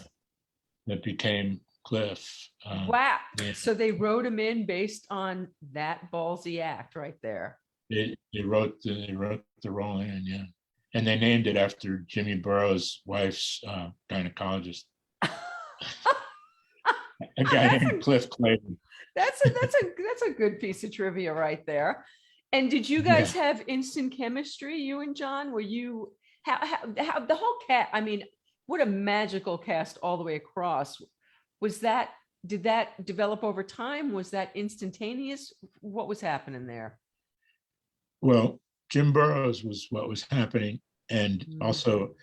that became Cliff. Wow. Yeah. So they wrote him in based on that ballsy act right there. They wrote the role in, yeah. And they named it after Jimmy Burrows' wife's gynecologist. A guy named Cliff Clayton. That's a good piece of trivia right there. And did you guys have instant chemistry, you and John? Were you how the whole cat? I mean, what a magical cast all the way across. Did that develop over time? Was that instantaneous? What was happening there? Well, Jim Burrows was what was happening, and also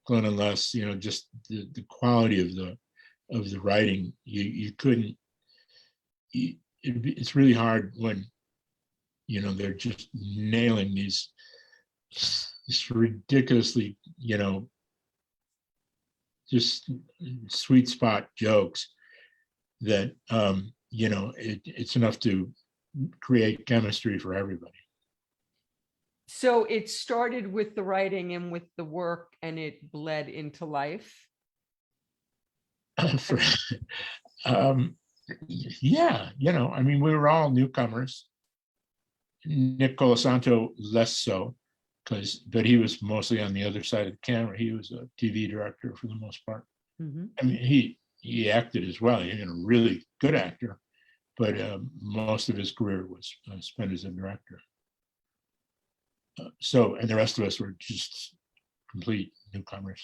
Glenn and Les, just the quality of the writing. You couldn't. It's really hard when they're just nailing these ridiculously just sweet spot jokes that it's enough to create chemistry for everybody. So it started with the writing and with the work, and it bled into life. Yeah, I mean, we were all newcomers. Nick Colasanto less so, but he was mostly on the other side of the camera. He was a TV director for the most part. Mm-hmm. I mean, he acted as well. He's a really good actor, but most of his career was spent as a director. And the rest of us were just complete newcomers.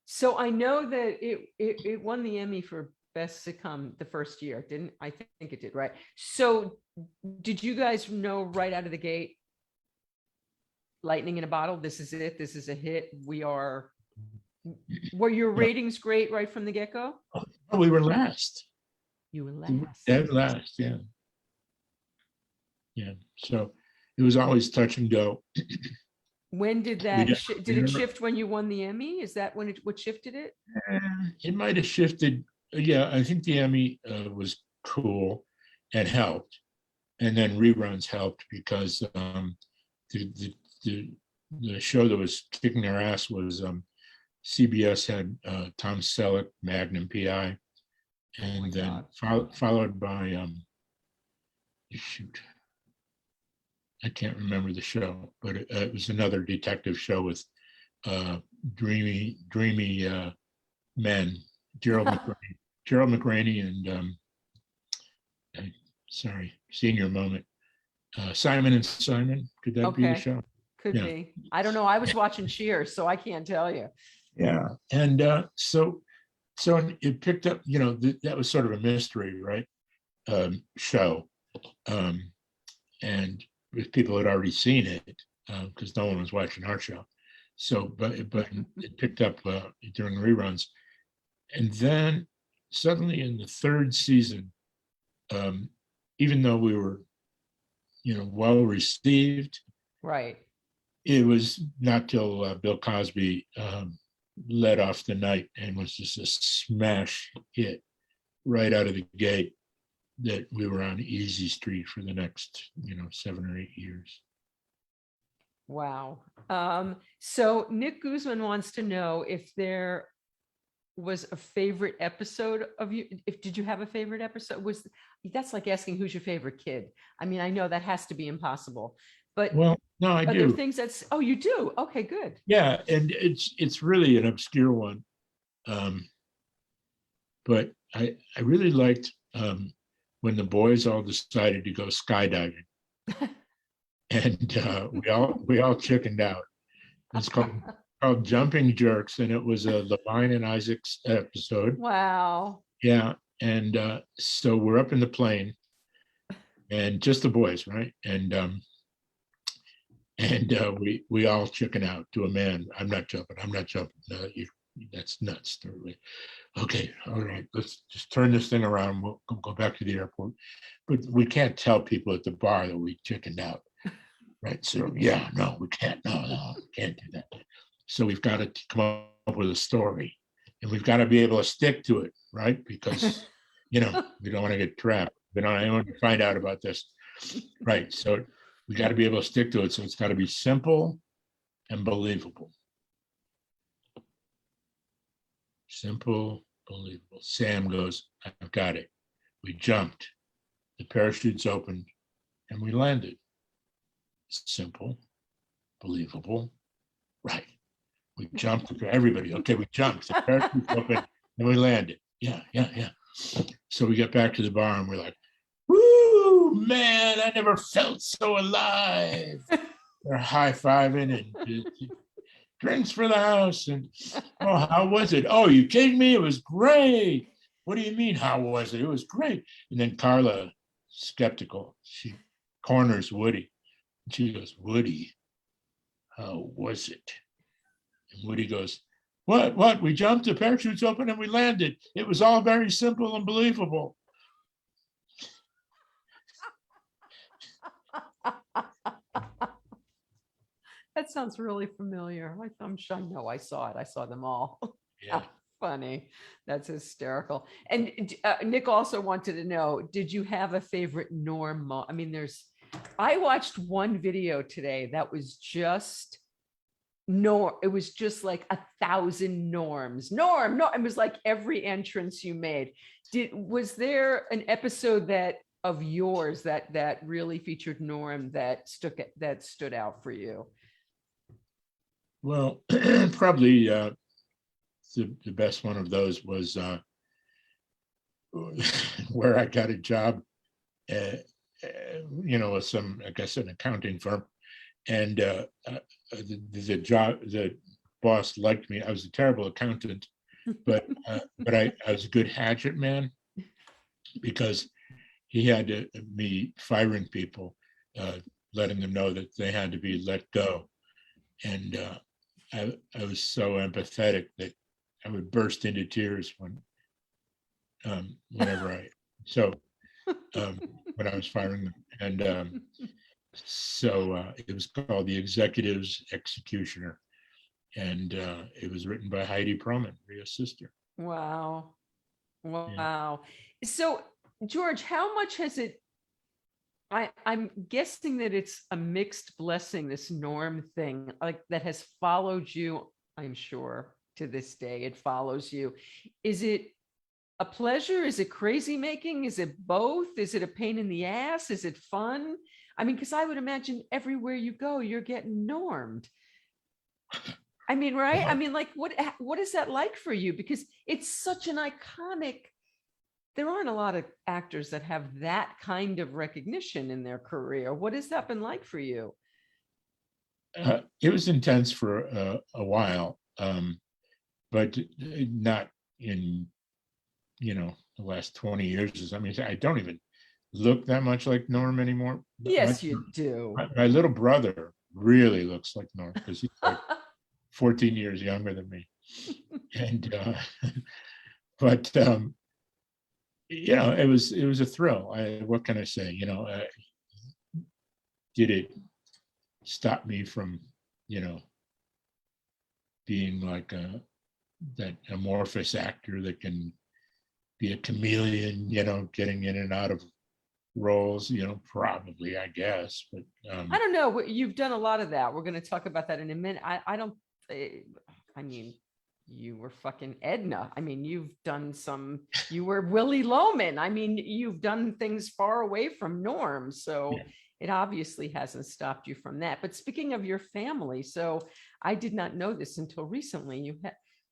So I know that it won the Emmy for Best Sitcom the first year, didn't I? Think it did, right? So did you guys know right out of the gate, lightning in a bottle, this is it, this is a hit, were your ratings great right from the get-go? Oh, we were last. You were last. Dead last, yeah. Yeah, so it was always touch and go. When did that did it shift when you won the Emmy? Is that when what shifted it? It might have shifted. Yeah, I think the Emmy was cool and helped, and then reruns helped because the show that was kicking their ass was CBS had Tom Selleck, Magnum PI, and then followed by shoot. I can't remember the show, but it was another detective show with dreamy men, Gerald McRaney and senior moment, Simon and Simon. Could that be the show? Could be. I don't know. I was watching Cheers, so I can't tell you. Yeah, and so it picked up. That was sort of a mystery, right? Show, and people had already seen it because no one was watching our show. So, but it picked up during reruns, and then suddenly in the third season, even though we were, well received, right? It was not till Bill Cosby led off the night and was just a smash hit right out of the gate that we were on easy street for the next 7 or 8 years. Wow. So Nick Guzman wants to know if there was a favorite episode of you. Did you have a favorite episode? That's like asking who's your favorite kid. I mean, I know that has to be impossible, but well, no, I do. There things you do. Okay, good. Yeah, and it's really an obscure one, but I really liked when the boys all decided to go skydiving. and we all chickened out. It's called Jumping Jerks, and it was a Levine and Isaacs episode. Wow. Yeah, and so we're up in the plane, and just the boys, right? And we all chicken out to a man. I'm not jumping. I'm not jumping. No, that's nuts. Okay, all right. Let's just turn this thing around. We'll go back to the airport. But we can't tell people at the bar that we chickened out, right? So yeah, no, we can't. No, we can't do that. So we've got to come up with a story, and we've got to be able to stick to it, right? Because we don't want to get trapped. We don't want to find out about this, right? So we got to be able to stick to it. So it's got to be simple and believable. Simple, believable. Sam goes, I've got it. We jumped. The parachutes opened and we landed. Simple, believable, right. We jumped. Everybody, okay, we jumped. The parachutes opened and we landed. Yeah. So we get back to the bar and we're like, woo, man, I never felt so alive. They're high-fiving and drinks for the house. And oh, how was it? Oh, you kidding me? It was great. What do you mean, how was it? It was great. And then Carla, skeptical, she corners Woody. And she goes, Woody, how was it? And Woody goes, what? We jumped, the parachutes open, and we landed. It was all very simple and believable. That sounds really familiar. I'm sure I know I saw it. I saw them all. Yeah. Funny. That's hysterical. And Nick also wanted to know, did you have a favorite norm? I mean, I watched one video today that was just it was just like 1,000 norms. No, it was like every entrance you made. Was there an episode of yours that really featured norm that stood out for you? Well, probably the best one of those was where I got a job, with some, I guess, an accounting firm, and the boss liked me. I was a terrible accountant, but I was a good hatchet man, because he had me firing people, letting them know that they had to be let go, and I was so empathetic that I would burst into tears whenever when I was firing them. And so it was called The Executive's Executioner. And it was written by Heidi Proman, Ria's sister. Wow. Yeah. So, George, how much has it, I'm guessing that it's a mixed blessing, this norm thing, like that has followed you, I'm sure, to this day. It follows you. Is it a pleasure? Is it crazy making? Is it both? Is it a pain in the ass? Is it fun? I mean, because I would imagine everywhere you go, you're getting normed. I mean, right? Yeah. I mean, like, what is that like for you? Because it's such an iconic, there aren't a lot of actors that have that kind of recognition in their career. What has that been like for you? It was intense for a while, but not in, the last 20 years. I mean, I don't even look that much like Norm anymore. Yes, you do. My little brother really looks like Norm, because he's like 14 years younger than me. And but it was a thrill. What can I say? Did it stop me from being like that amorphous actor that can be a chameleon, getting in and out of roles, probably, I guess. But I don't know. You've done a lot of that. We're going to talk about that in a minute. I mean, you were fucking Edna. I mean, you were Willie Loman. I mean, you've done things far away from norm. So yeah. It obviously hasn't stopped you from that. But speaking of your family, so I did not know this until recently.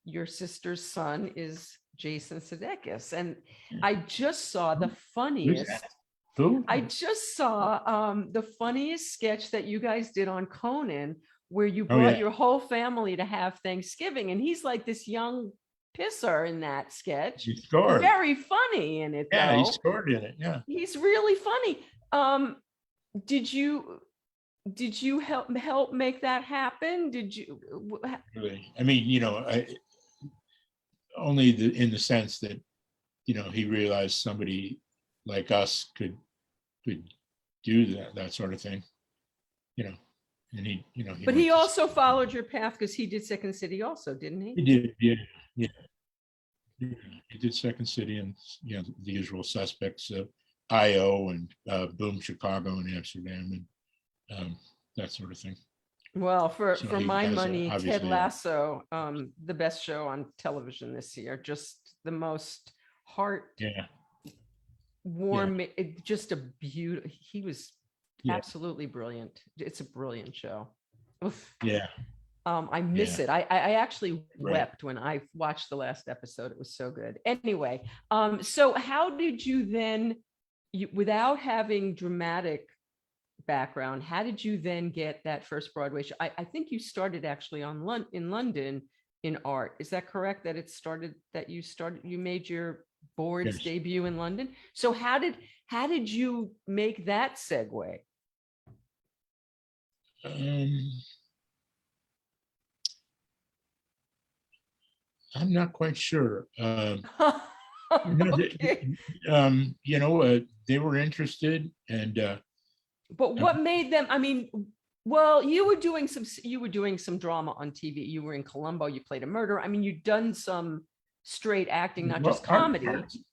Your sister's son is Jason Sudeikis. And I just saw the funniest Who? I just saw the funniest sketch that you guys did on Conan, where you Oh brought yeah, your whole family to have Thanksgiving, and he's like this young pisser in that sketch. he scored. Very funny in it, Yeah, he though. scored in it. Yeah. He's really funny. Um, did you help make that happen? Did you? Really. I mean, only in the sense that, he realized somebody like us could do that sort of thing, and he But went he to, also followed your path because he did Second City, also, didn't he? he did, yeah, yeah. He did Second City and, the usual suspects, IO and Boom Chicago and Amsterdam and that sort of thing. Well, for So for he my has money, Ted obviously Lasso, the best show on television this year. Just the most heart yeah, warm, just a beautiful. He was yeah, absolutely brilliant. It's a brilliant show. Oof. yeah, I miss yeah, it. I actually right. wept when I watched the last episode. It was so good. Anyway, so how did you then, without having dramatic background, how did you then get that first Broadway show? I think you started actually in London in art. Is that correct? That you made your board's Yes. debut in London. So how did you make that segue? Um, I'm not quite sure. Okay. They were interested, and But what made them, I mean, well, you were doing some drama on TV. You were in Columbo, you played a murderer. I mean, you've done some straight acting, not just well, comedy.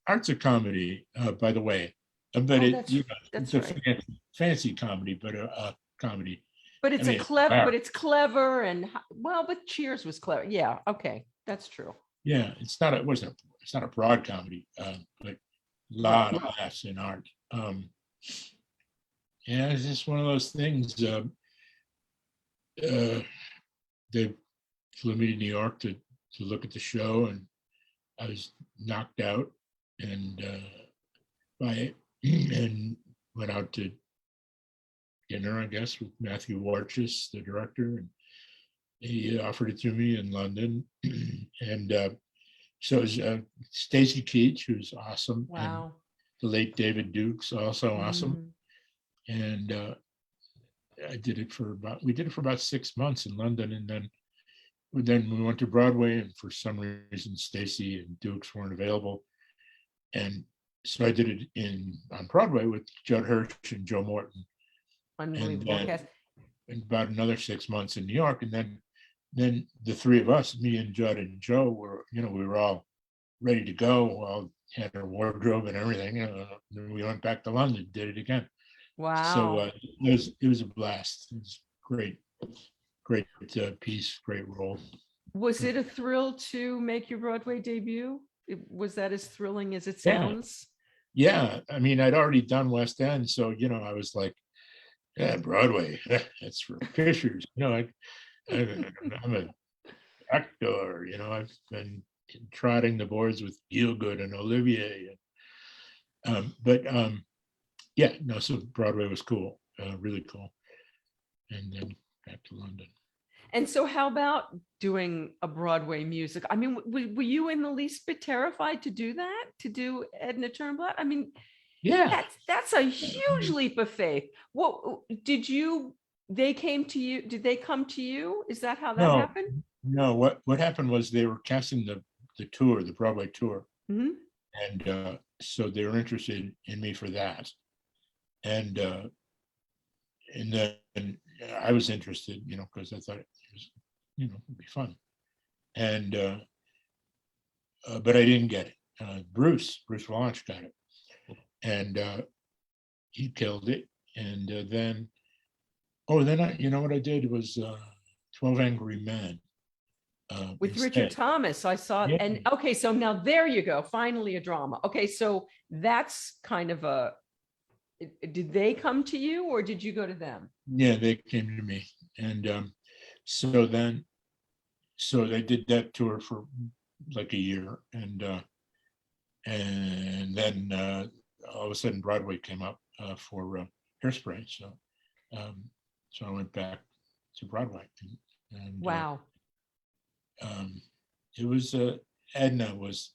art's a comedy, by the way, but Oh, it that's it's that's a right. fancy comedy, but a comedy. But I it's a mean, it's clever, art. but it's clever and well, but Cheers was clever. Yeah, okay, that's true. Yeah, it's not a broad comedy, but a Right. lot of laughs in art. Yeah, it's just one of those things. They flew me to New York to look at the show, and I was knocked out, and by it, and went out to dinner, I guess, with Matthew Warchus, the director, and he offered it to me in London, and so it was Stacy Keach, who's awesome, and Wow. the late David Dukes, also awesome, Mm. and we did it for about 6 months in London, and then we went to Broadway, and for some reason Stacy and Dukes weren't available, and so I did it on Broadway with Judd Hirsch and Joe Morton, and Unbelievable then cast. about another 6 months in New York, and then the three of us, me and Judd and Joe, we were all ready to go, all had our wardrobe and everything. Then we went back to London, did it again. So Wow. it was a blast. It was great piece, great role. Was it a thrill to make your Broadway debut? Was that as thrilling as it Yeah, sounds? yeah. I mean, I'd already done West End, so I was like, yeah, Broadway, that's for fishers. I'm an actor. I've been trotting the boards with Gielgud and Olivier. But yeah, no, so Broadway was cool, really cool. And then back to London. And so how about doing a Broadway music? I mean, were you in the least bit terrified to do that, to do Edna Turnblad? I mean, Yeah. that's a huge leap of faith. What they came to you? Did they come to you? Is that how that No, happened? no. What happened was they were casting the tour, the Broadway tour, Mhm. and so they were interested in me for that, and then I was interested, because I thought it was, it'd be fun, and but I didn't get it. Bruce Launch got it, and he killed it, and then what I did was 12 Angry Men With Richard instead. Thomas, I saw, Yeah, and okay, so now there you go, finally a drama. Okay, so that's kind of did they come to you or did you go to them? yeah, they came to me, and so then they did that tour for like a year, and then all of a sudden Broadway came up, for Hairspray. So I went back to Broadway, and Wow. it was Edna was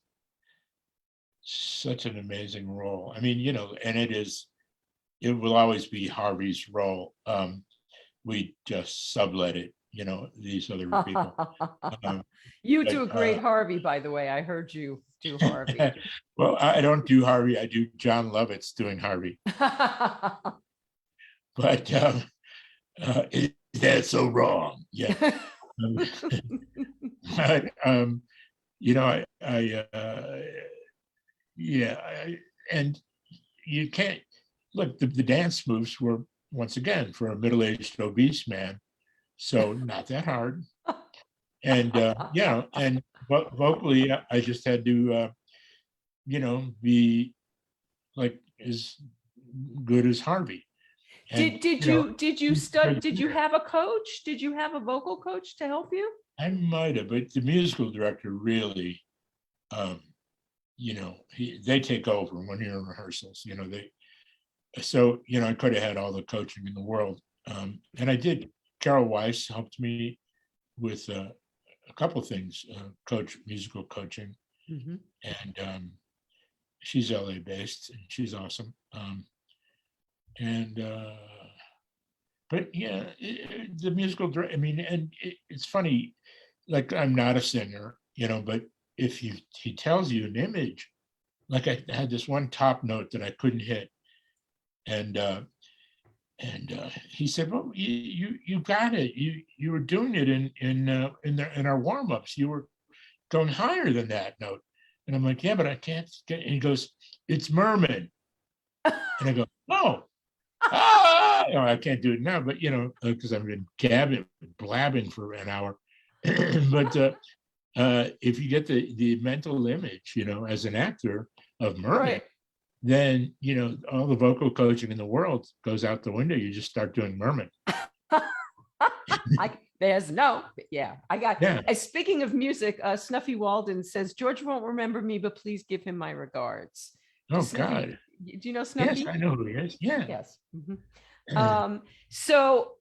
such an amazing role. I mean, and it will always be Harvey's role. We just sublet it, these other people. You But do a great Harvey, by the way. I heard you do Harvey. well, I don't do Harvey. I do John Lovett's doing Harvey. But is that so wrong? Yeah. But and you can't look. The dance moves were once again for a middle-aged obese man, so not that hard. And and vocally, I just had to be like as good as Harvey. And, did you study? Did you have a coach? Did you have a vocal coach to help you? I might have, but the musical director really, they take over when you're in rehearsals. I could have had all the coaching in the world, and I did. Carol Weiss helped me with a couple of things, musical coaching, and she's LA based and she's awesome. But yeah, the musical, I mean, and it's funny, like I'm not a singer, but if he tells you an image, like I had this one top note that I couldn't hit, and he said, "Well, you got it. You were doing it in our warm-ups. You were going higher than that note." And I'm like, "Yeah, but I can't get." And he goes, "It's merman." And I go, "Oh." I can't do it now, but because I've been blabbing for an hour. But if you get the mental image, as an actor of merman, Right. then all the vocal coaching in the world goes out the window. You just start doing merman. I got. Yeah. Speaking of music, Snuffy Walden says George won't remember me, but please give him my regards. Oh Snuffy, God. do you know Snuffy? Yes, I know who he is. Yeah. Yes. So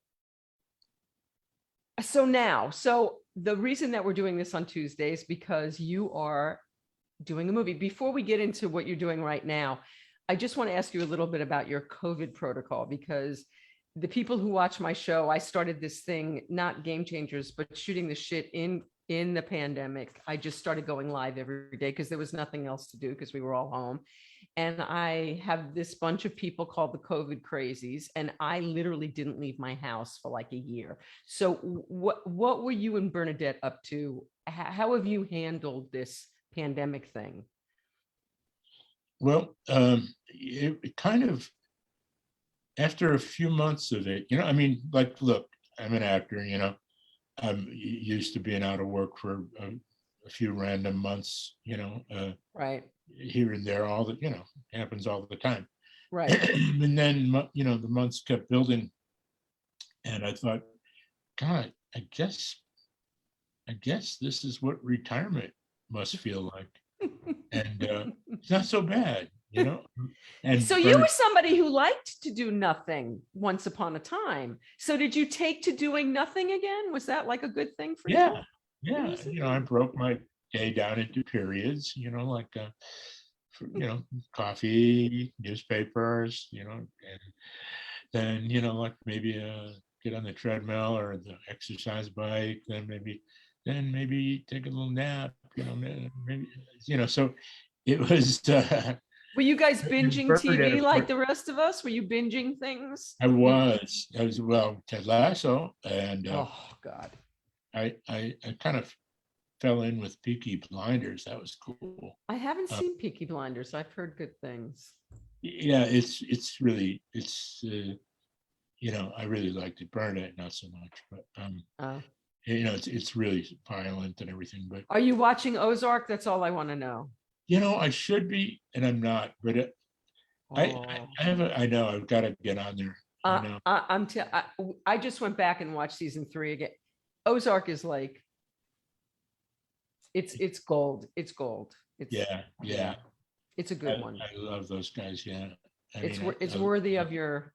the reason that we're doing this on Tuesday is because you are doing a movie. Before we get into what you're doing right now, I just want to ask you a little bit about your COVID protocol, because the people who watch my show, I started this thing, not Game Changers, but shooting the shit in the pandemic. I just started going live every day because there was nothing else to do because we were all home. And I have this bunch of people called the COVID crazies, and I literally didn't leave my house for like a year. So what were you and Bernadette up to? How have you handled this pandemic thing? Well, it kind of, after a few months of it, I mean, like, look, I'm an actor, I'm used to being out of work for a few random months, Right. here and there, happens all the time. Right. And then, the months kept building, and I thought, God, I guess this is what retirement must feel like. And it's not so bad, And So you were somebody who liked to do nothing once upon a time. So did you take to doing nothing again? Was that like a good thing for you? Yeah. I broke my day down into periods, like coffee, newspapers, and then like maybe get on the treadmill or the exercise bike, then maybe take a little nap, maybe so it was Were you guys binging TV Bernadette, like the rest of us? Were you binging things? I was well, Ted Lasso, and Oh God. I kind of fell in with Peaky Blinders. That was cool. I haven't seen Peaky Blinders. I've heard good things. Yeah, it's really, I really liked it. Bernadette not so much, but it's really violent and everything. But are you watching Ozark? That's all I want to know. I should be, and I'm not. But I know I've got to get on there. I just went back and watched season 3 again. Ozark is like, it's gold. It's gold. Yeah. It's a good one. I love those guys. Yeah. I It's mean, it's worthy of your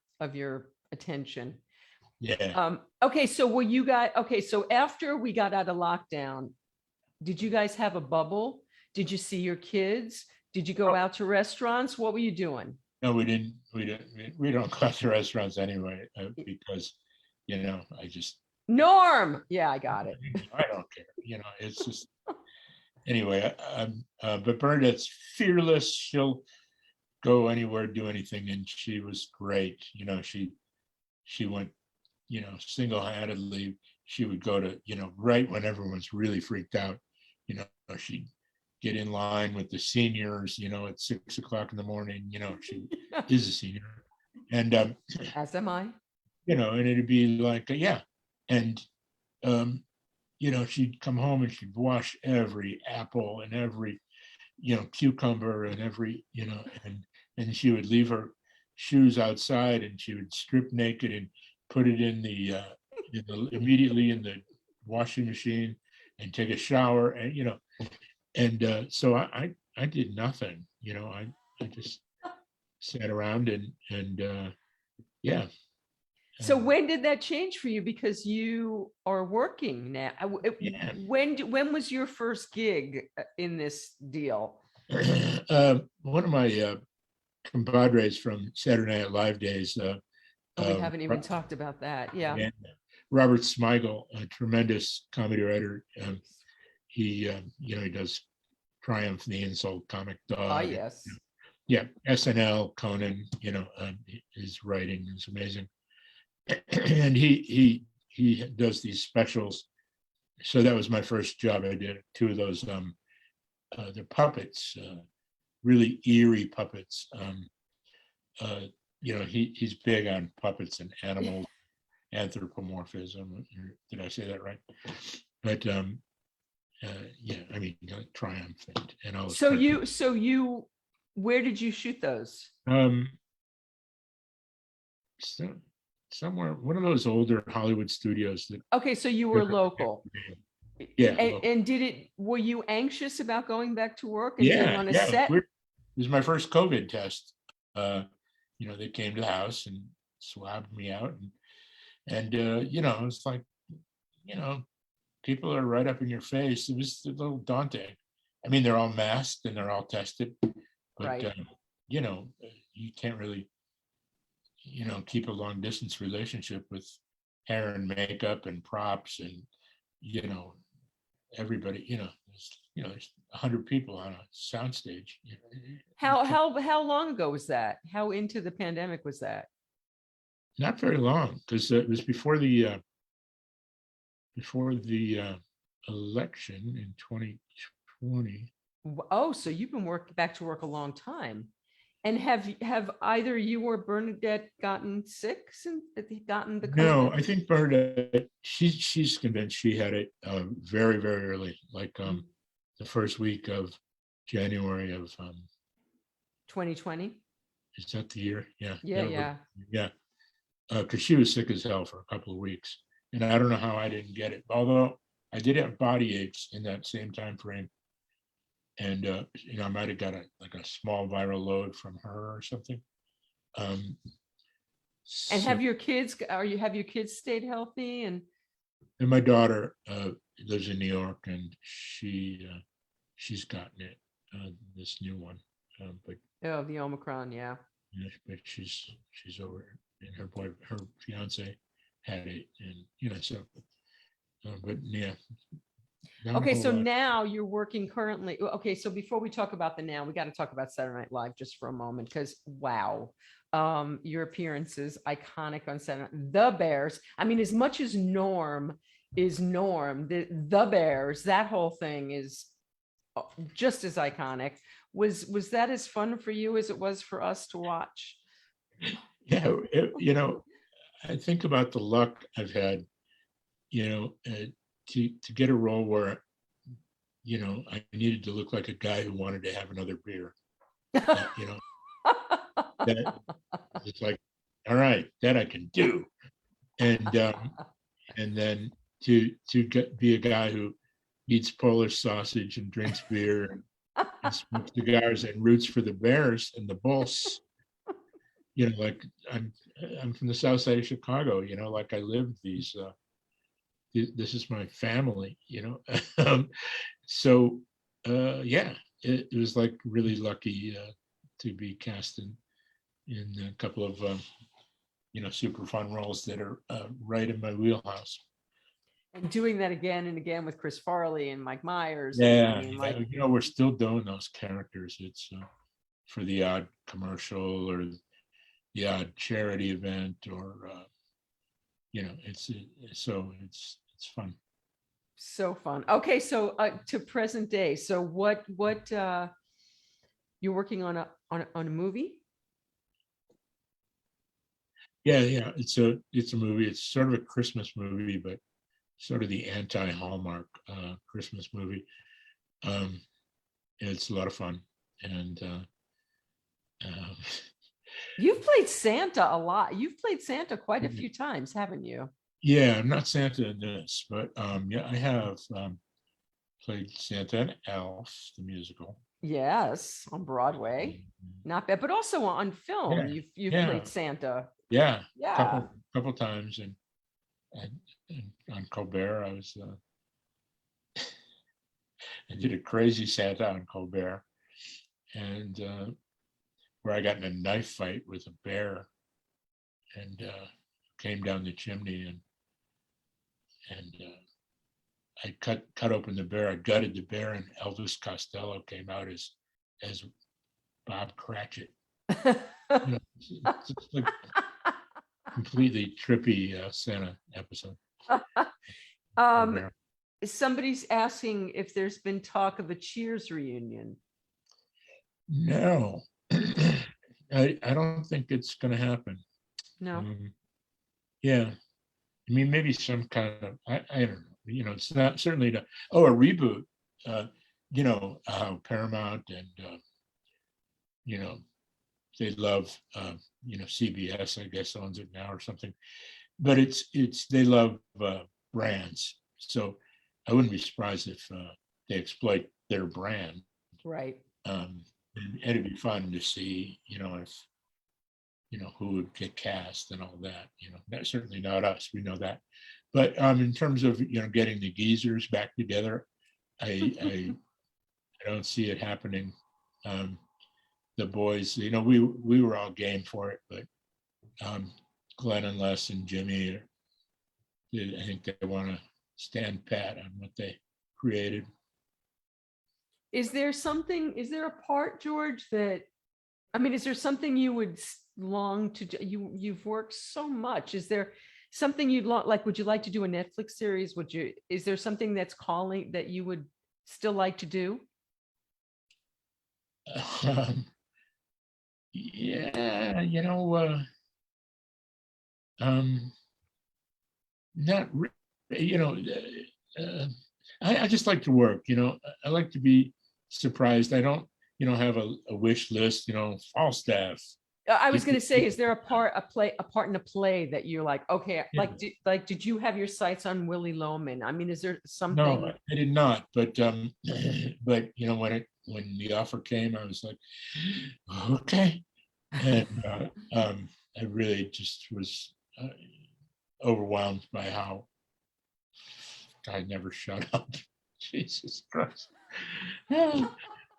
attention. yeah. Okay, so were you guys okay? So after we got out of lockdown, did you guys have a bubble? Did you see your kids? Did you go out to restaurants? What were you doing? No, we didn't. We don't go to restaurants anyway because, I just Norm. Yeah, I got it. I don't care. It's just anyway. But Bernadette's fearless. She'll go anywhere, do anything, and she was great. She went, single-handedly. She would go to, right when everyone's really freaked out. She'd get in line with the seniors, at 6 o'clock in the morning. She is a senior, and As am I. and it'd be like, yeah, and she'd come home and she'd wash every apple and every, cucumber and every, and she would leave her shoes outside and she would strip naked and put it immediately in the washing machine and take a shower and so I did nothing, I just sat around and yeah. So when did that change for you? Because you are working now. Yeah. When was your first gig in this deal? One of my compadres from Saturday Night Live days. We haven't even talked about that. Yeah. Robert Smigel, a tremendous comedy writer. He does Triumph, the Insult Comic Dog. Oh, yes. Yeah, SNL, Conan. His writing is amazing, and he does these specials. So that was my first job. I did two of those. The puppets, really eerie puppets. He's big on puppets and animals, anthropomorphism. Did I say that right? But yeah, I mean, Triumph and all. So you, where did you shoot those? Somewhere, one of those older Hollywood studios. Okay, so you were local. Yeah. And were you anxious about going back to work and being on a set? It was my first COVID test. They came to the house and swabbed me out, and it's like, people are right up in your face. It was a little daunting. I mean, they're all masked and they're all tested, but right. You can't really, keep a long distance relationship with hair and makeup and props and, everybody, there's 100 people on a soundstage. How long ago was that? How into the pandemic was that? Not very long, because it was before the election in 2020. Oh, so you've been back to work a long time. And have either you or Bernadette gotten sick since gotten the COVID? No, I think Bernadette, she's convinced she had it very, very early, like the first week of January of 2020. Is that the year? Yeah. Yeah. Because she was sick as hell for a couple of weeks, and I don't know how I didn't get it. Although I did have body aches in that same time frame, and I might have got a small viral load from her or something. And have your kids stayed healthy? And my daughter lives in New York, and she's gotten it, this new one, but the Omicron, yeah. But she's over, and her fiance had it, and so but yeah. Okay, so now you're working currently. Okay, so before we talk about now, we got to talk about Saturday Night Live just for a moment, because wow, your appearances iconic on Saturday Night. The Bears. I mean, as much as Norm is Norm, the Bears, that whole thing is just as iconic. Was that as fun for you as it was for us to watch? Yeah, I think about the luck I've had, to get a role where, I needed to look like a guy who wanted to have another beer. That it's like, all right, that I can do, and then to be a guy who eats Polish sausage and drinks beer and smokes cigars and roots for the Bears and the Bulls. like I'm from the south side of Chicago, like I lived these, this is my family, Um, so yeah, it was like really lucky to be cast in a couple of super fun roles that are right in my wheelhouse. And doing that again and again with Chris Farley and Mike Myers. And I Yeah, mean, yeah, like, we're still doing those characters. It's for the odd commercial or the odd charity event, or it's fun. so fun. Okay, so to present day. So what you're working on a movie? Yeah, it's a movie. It's sort of a Christmas movie, but sort of the anti-Hallmark Christmas movie. Um, it's a lot of fun, and uh, You've played Santa a lot. You've played Santa quite a few times, haven't you? yeah, I'm not Santa in this, but yeah, I have played Santa and Elf, the musical. Yes, on Broadway. Not bad, but also on film. Yeah, You've yeah, played Santa. yeah. Yeah. Couple times, and on Colbert, I did a crazy Santa on Colbert, and where I got in a knife fight with a bear, and came down the chimney, and I cut open the bear. I gutted the bear, and Elvis Costello came out as Bob Cratchit. It's just like completely trippy Santa episode. um, somebody's asking if there's been talk of a Cheers reunion. No, I don't think it's going to happen. No. Yeah, I mean, maybe some kind of, I don't know. It's not certainly not. Oh, a reboot. Paramount and you know they love CBS, I guess, owns it now or something. But it's they love brands, so I wouldn't be surprised if they exploit their brand. Right. And it'd be fun to see, if who would get cast and all that. Certainly not us. We know that. But in terms of getting the geezers back together, I don't see it happening. The boys, we were all game for it, but Glenn and Les and Jimmy, I think they want to stand pat on what they created. Is there a part, George, that, I mean, is there something you would long to do? You've worked so much. Is there something you'd like, would you like to do a Netflix series? Is there something that's calling that you would still like to do? Yeah, not really, I just like to work, I like to be surprised. I don't, have a wish list, Falstaff. I was going to say, is there a part in a play that you're like, okay, did you have your sights on Willy Loman? I mean, is there something? No, I did not. But but when the offer came, I was like, okay, and I really just was overwhelmed by how I never shut up. Jesus Christ.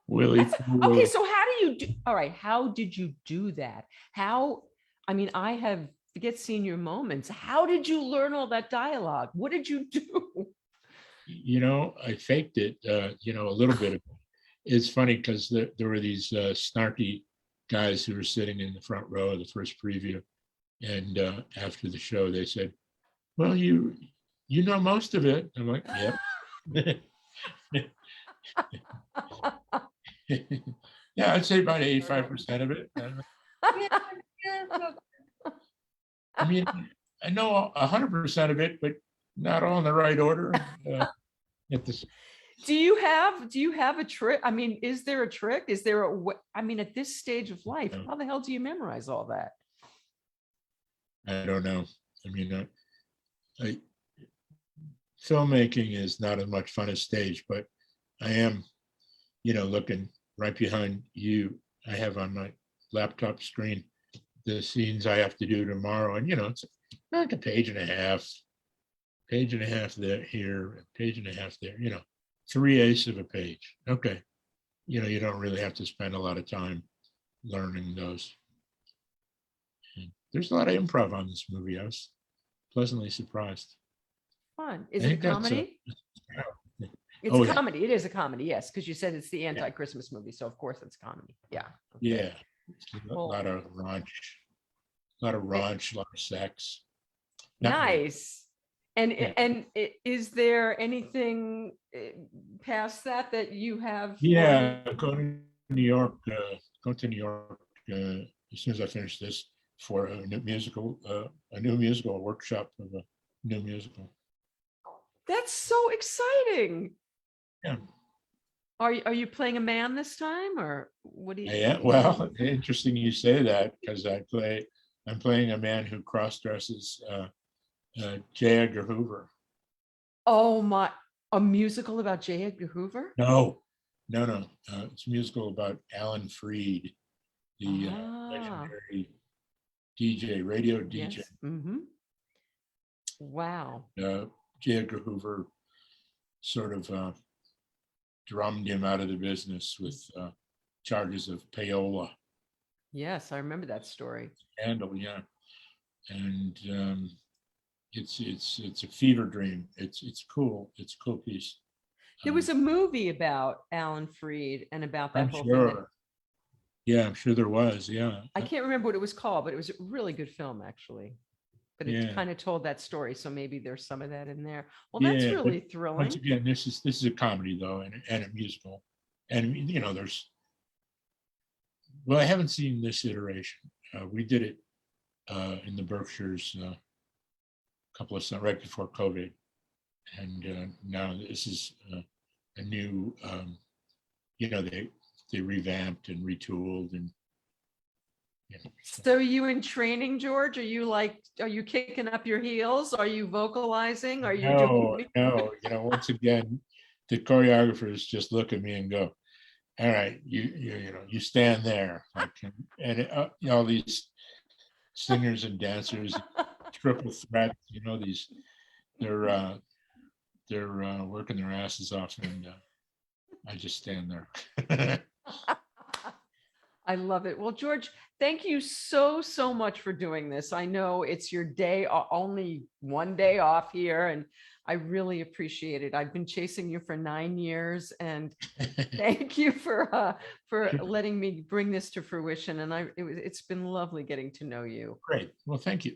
Willie. Okay, so how do you do, all right, how did you do that? I mean, I have forget senior moments. How did you learn all that dialogue? What did you do? I faked it, a little bit. It's funny because there were these snarky guys who were sitting in the front row of the first preview. And after the show, they said, well, you know most of it. I'm like, yep. Yeah, I'd say about 85% of it. I mean, I know 100% of it, but not all in the right order. Do you have a trick? I mean, is there a trick? Is there I mean, at this stage of life, how the hell do you memorize all that? I don't know. I mean, filmmaking is not as much fun as stage, but I am, looking right behind you. I have on my laptop screen the scenes I have to do tomorrow, and it's like a page and a half there here, a page and a half there. 3/8 of a page. Okay, you don't really have to spend a lot of time learning those. And there's a lot of improv on this movie. I was pleasantly surprised. Fun. I Is it a think that's comedy? It's oh a yeah, comedy. It is a comedy, yes, because you said it's the yeah, anti-Christmas movie, so of course it's comedy. Yeah. Okay. yeah. A Well, lot of raunch, a lot of sex. Not really. nice. And Yeah. is there anything past that that you have Yeah, already? Go to New York as soon as I finish this for a new musical, a workshop of a new musical. That's so exciting. Yeah, Are you playing a man this time, or what do you? yeah. Well, interesting you say that because I'm playing a man who cross dresses J. Edgar Hoover. Oh my! A musical about J. Edgar Hoover? No, no, no. It's a musical about Alan Freed, the Ah, legendary DJ, radio DJ. yes. Mm-hmm. Wow. J. Edgar Hoover sort of drummed him out of the business with charges of payola Yes, I remember that story. scandal. Yeah, and it's a fever dream. It's cool. It's a cool piece. There was a movie about Alan Freed and about that I'm whole thing that sure. Yeah, I'm sure there was. Yeah, I can't remember what it was called, but it was a really good film, actually. But it yeah, kind of told that story, so maybe there's some of that in there. Well, that's yeah. But really once thrilling. again, this is a comedy though, and a musical, and there's well, I haven't seen this iteration. We did it in the Berkshires a couple of right before COVID, and now this is a new. They revamped and retooled, and So are you in training, George? Are you kicking up your heels? Are you vocalizing? Are you no, doing? no. Once again, the choreographers just look at me and go, "All right, you stand there," and all these singers and dancers, triple threat. They're uh, they're working their asses off, and I just stand there. I love it. Well, George, thank you so, so much for doing this. I know it's your day, only one day off here, and I really appreciate it. I've been chasing you for 9 years, and thank you for letting me bring this to fruition. And it's been lovely getting to know you. Great. Well, thank you.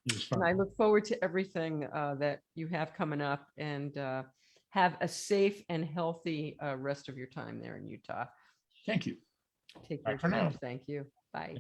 It was And fun. I look forward to everything that you have coming up, and have a safe and healthy rest of your time there in Utah. Thank you. Take Bye care, for now. George. Thank you. Bye.